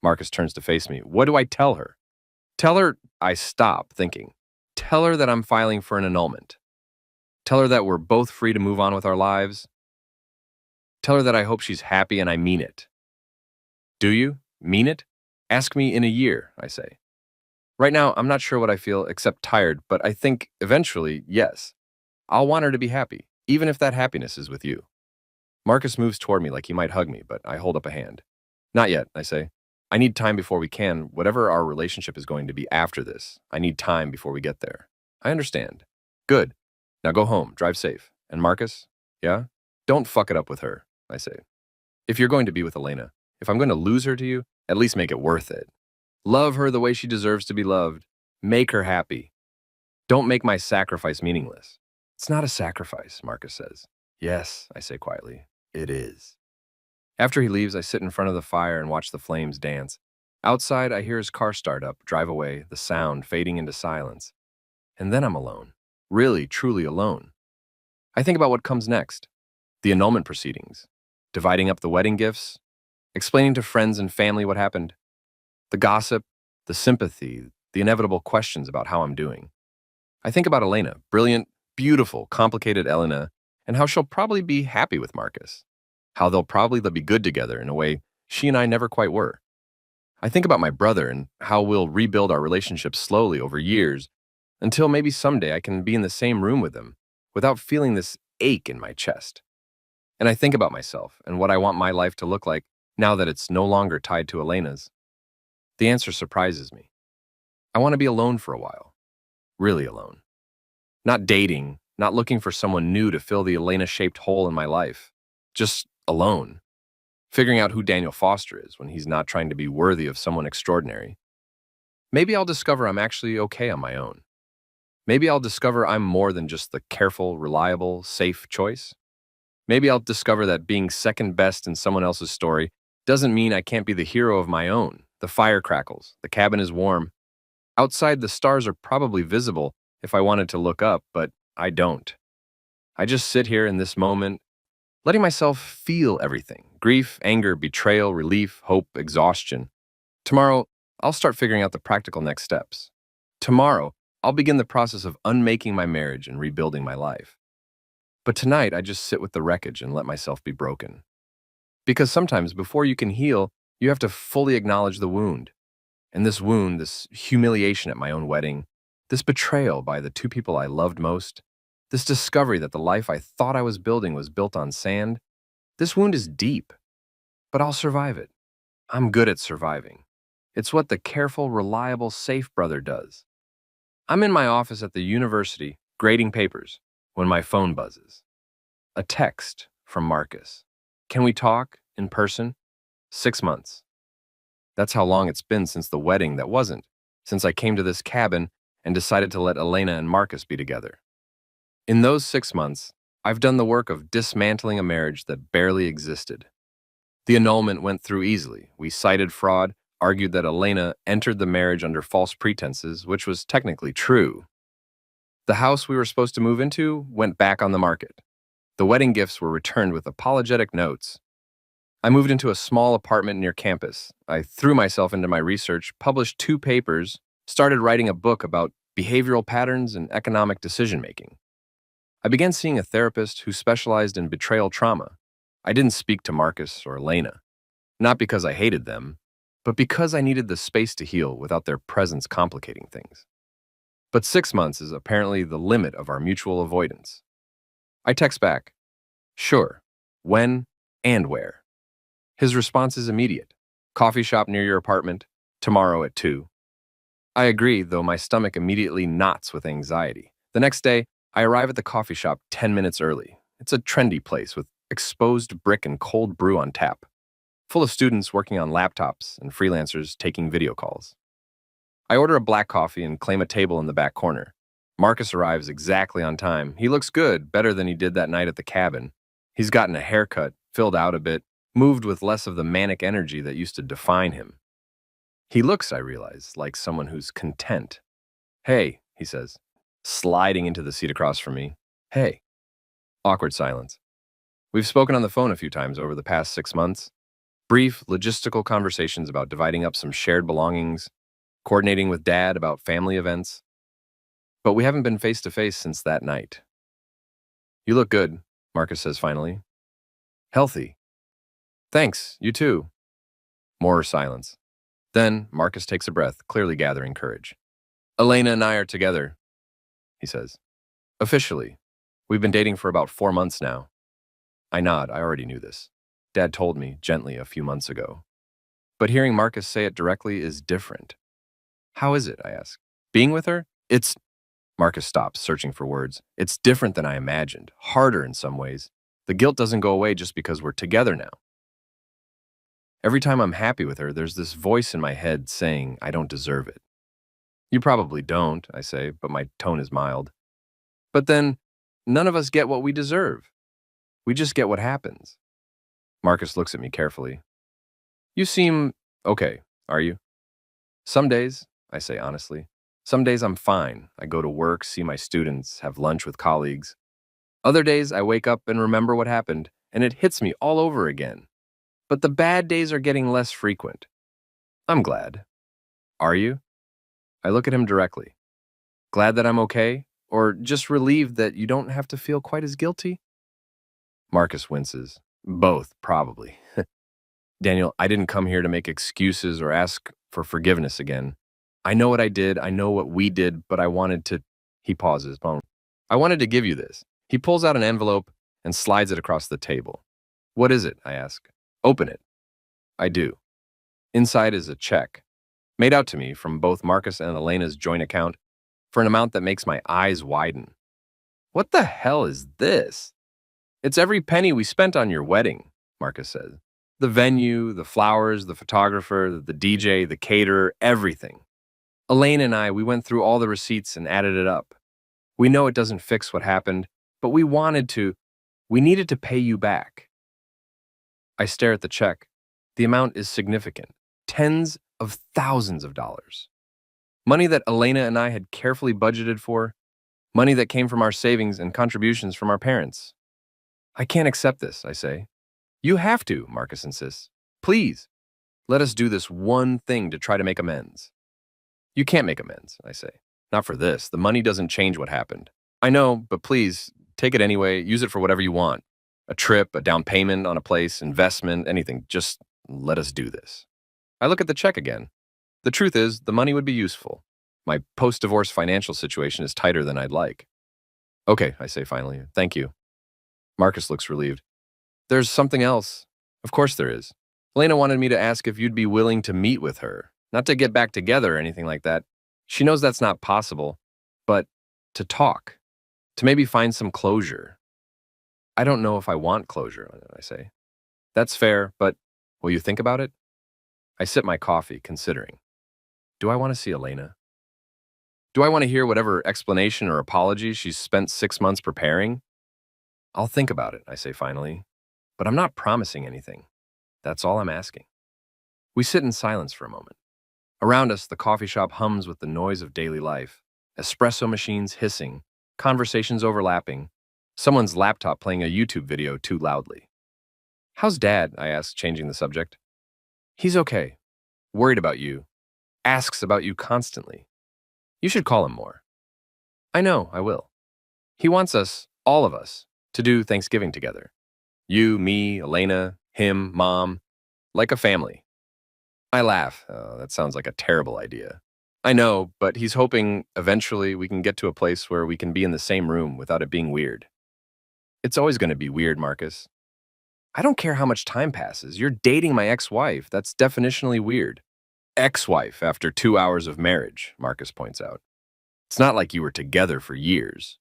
Marcus turns to face me. What do I tell her? Tell her I stop thinking. Tell her that I'm filing for an annulment. Tell her that we're both free to move on with our lives. Tell her that I hope she's happy and I mean it. Do you? Mean it? Ask me in a year, I say. Right now, I'm not sure what I feel except tired, but I think eventually, yes. I'll want her to be happy, even if that happiness is with you. Marcus moves toward me like he might hug me, but I hold up a hand. Not yet, I say. I need time before we can, whatever our relationship is going to be after this. I need time before we get there. I understand. Good. Now go home, drive safe. And Marcus? Yeah? Don't fuck it up with her, I say. If you're going to be with Elena, if I'm going to lose her to you, at least make it worth it. Love her the way she deserves to be loved. Make her happy. Don't make my sacrifice meaningless. It's not a sacrifice, Marcus says. Yes, I say quietly. It is. After he leaves, I sit in front of the fire and watch the flames dance. Outside, I hear his car start up, drive away, the sound fading into silence. And then I'm alone. Really, truly alone. I think about what comes next. The annulment proceedings. Dividing up the wedding gifts. Explaining to friends and family what happened. The gossip, the sympathy, the inevitable questions about how I'm doing. I think about Elena, brilliant, beautiful, complicated Elena, and how she'll probably be happy with Marcus. How they'll probably be good together in a way she and I never quite were. I think about my brother and how we'll rebuild our relationship slowly over years until maybe someday I can be in the same room with him without feeling this ache in my chest. And I think about myself and what I want my life to look like now that it's no longer tied to Elena's. The answer surprises me. I want to be alone for a while. Really alone. Not dating, not looking for someone new to fill the Elena-shaped hole in my life. Just alone. Figuring out who Daniel Foster is when he's not trying to be worthy of someone extraordinary. Maybe I'll discover I'm actually okay on my own. Maybe I'll discover I'm more than just the careful, reliable, safe choice. Maybe I'll discover that being second best in someone else's story doesn't mean I can't be the hero of my own. The fire crackles, the cabin is warm. Outside, the stars are probably visible if I wanted to look up, but I don't. I just sit here in this moment, letting myself feel everything. Grief, anger, betrayal, relief, hope, exhaustion. Tomorrow, I'll start figuring out the practical next steps. Tomorrow, I'll begin the process of unmaking my marriage and rebuilding my life. But tonight, I just sit with the wreckage and let myself be broken. Because sometimes, before you can heal, you have to fully acknowledge the wound. And this wound, this humiliation at my own wedding, this betrayal by the two people I loved most, this discovery that the life I thought I was building was built on sand, this wound is deep. But I'll survive it. I'm good at surviving. It's what the careful, reliable, safe brother does. I'm in my office at the university, grading papers, when my phone buzzes. A text from Marcus. Can we talk in person? 6 months. That's how long it's been since the wedding that wasn't, since I came to this cabin and decided to let Elena and Marcus be together. In those 6 months, I've done the work of dismantling a marriage that barely existed. The annulment went through easily. We cited fraud, argued that Elena entered the marriage under false pretenses, which was technically true. The house we were supposed to move into went back on the market. The wedding gifts were returned with apologetic notes. I moved into a small apartment near campus. I threw myself into my research, published 2 papers, started writing a book about behavioral patterns and economic decision-making. I began seeing a therapist who specialized in betrayal trauma. I didn't speak to Marcus or Elena, not because I hated them, but because I needed the space to heal without their presence complicating things. But 6 months is apparently the limit of our mutual avoidance. I text back, sure, when and where. His response is immediate. Coffee shop near your apartment, tomorrow at 2. I agree, though my stomach immediately knots with anxiety. The next day, I arrive at the coffee shop 10 minutes early. It's a trendy place with exposed brick and cold brew on tap, full of students working on laptops and freelancers taking video calls. I order a black coffee and claim a table in the back corner. Marcus arrives exactly on time. He looks good, better than he did that night at the cabin. He's gotten a haircut, filled out a bit, moved with less of the manic energy that used to define him. He looks, I realize, like someone who's content. Hey, he says, sliding into the seat across from me. Hey. Awkward silence. We've spoken on the phone a few times over the past 6 months. Brief, logistical conversations about dividing up some shared belongings, coordinating with Dad about family events. But we haven't been face to face since that night. You look good, Marcus says finally. Healthy. Thanks, you too. More silence. Then Marcus takes a breath, clearly gathering courage. Elena and I are together, he says. Officially. We've been dating for about 4 months now. I nod, I already knew this. Dad told me gently a few months ago. But hearing Marcus say it directly is different. How is it, I ask. Being with her? Marcus stops, searching for words. It's different than I imagined, harder in some ways. The guilt doesn't go away just because we're together now. Every time I'm happy with her, there's this voice in my head saying I don't deserve it. You probably don't, I say, but my tone is mild. But then, none of us get what we deserve. We just get what happens. Marcus looks at me carefully. You seem okay, are you? Some days, I say honestly. Some days I'm fine. I go to work, see my students, have lunch with colleagues. Other days I wake up and remember what happened, and it hits me all over again. But the bad days are getting less frequent. I'm glad. Are you? I look at him directly. Glad that I'm okay? Or just relieved that you don't have to feel quite as guilty? Marcus winces. Both, probably. Daniel, I didn't come here to make excuses or ask for forgiveness again. I know what I did, I know what we did, but I wanted to... He pauses. I wanted to give you this. He pulls out an envelope and slides it across the table. What is it? I ask. Open it. I do. Inside is a check, made out to me from both Marcus and Elena's joint account, for an amount that makes my eyes widen. What the hell is this? It's every penny we spent on your wedding, Marcus says. The venue, the flowers, the photographer, the DJ, the caterer, everything. Elaine and I, we went through all the receipts and added it up. We know it doesn't fix what happened, but we needed to pay you back. I stare at the check. The amount is significant. Tens of thousands of dollars. Money that Elena and I had carefully budgeted for. Money that came from our savings and contributions from our parents. I can't accept this, I say. You have to, Marcus insists. Please, let us do this one thing to try to make amends. You can't make amends, I say. Not for this. The money doesn't change what happened. I know, but please, take it anyway. Use it for whatever you want. A trip, a down payment on a place, investment, anything. Just let us do this. I look at the check again. The truth is, the money would be useful. My post-divorce financial situation is tighter than I'd like. Okay, I say finally. Thank you. Marcus looks relieved. There's something else. Of course there is. Elena wanted me to ask if you'd be willing to meet with her. Not to get back together or anything like that. She knows that's not possible. But to talk. To maybe find some closure. I don't know if I want closure, I say. That's fair, but will you think about it? I sip my coffee, considering. Do I want to see Elena? Do I want to hear whatever explanation or apology she's spent 6 months preparing? I'll think about it, I say finally. But I'm not promising anything. That's all I'm asking. We sit in silence for a moment. Around us, the coffee shop hums with the noise of daily life. Espresso machines hissing, conversations overlapping, someone's laptop playing a YouTube video too loudly. How's Dad? I ask, changing the subject. He's okay. Worried about you. Asks about you constantly. You should call him more. I know, I will. He wants us, all of us, to do Thanksgiving together. You, me, Elena, him, Mom, like a family. I laugh. Oh, that sounds like a terrible idea. I know, but he's hoping eventually we can get to a place where we can be in the same room without it being weird. It's always going to be weird, Marcus. I don't care how much time passes. You're dating my ex-wife. That's definitionally weird. Ex-wife after 2 hours of marriage, Marcus points out. It's not like you were together for years.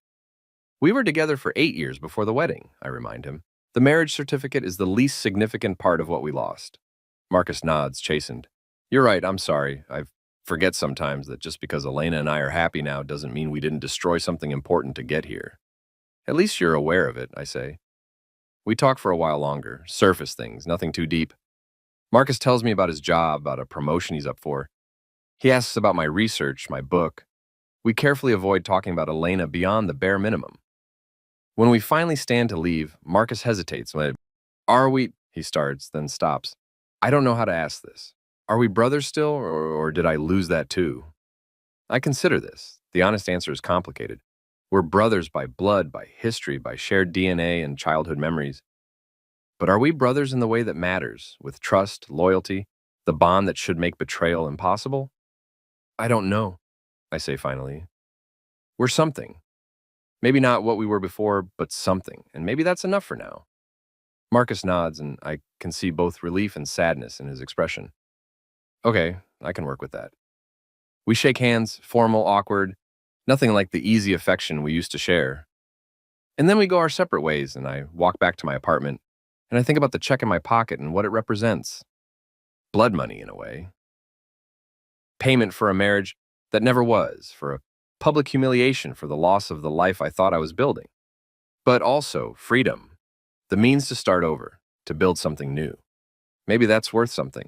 We were together for 8 years before the wedding, I remind him. The marriage certificate is the least significant part of what we lost. Marcus nods, chastened. You're right, I'm sorry. I forget sometimes that just because Elena and I are happy now doesn't mean we didn't destroy something important to get here. At least you're aware of it, I say. We talk for a while longer, surface things, nothing too deep. Marcus tells me about his job, about a promotion he's up for. He asks about my research, my book. We carefully avoid talking about Elena beyond the bare minimum. When we finally stand to leave, Marcus hesitates. Are we? He starts, then stops. I don't know how to ask this. Are we brothers still, or did I lose that too? I consider this. The honest answer is complicated. We're brothers by blood, by history, by shared DNA and childhood memories. But are we brothers in the way that matters, with trust, loyalty, the bond that should make betrayal impossible? I don't know, I say finally. We're something. Maybe not what we were before, but something, and maybe that's enough for now. Marcus nods, and I can see both relief and sadness in his expression. Okay, I can work with that. We shake hands, formal, awkward, nothing like the easy affection we used to share. And then we go our separate ways, and I walk back to my apartment, and I think about the check in my pocket and what it represents. Blood money, in a way. Payment for a marriage that never was, for a public humiliation for the loss of the life I thought I was building. But also freedom, the means to start over, to build something new. Maybe that's worth something.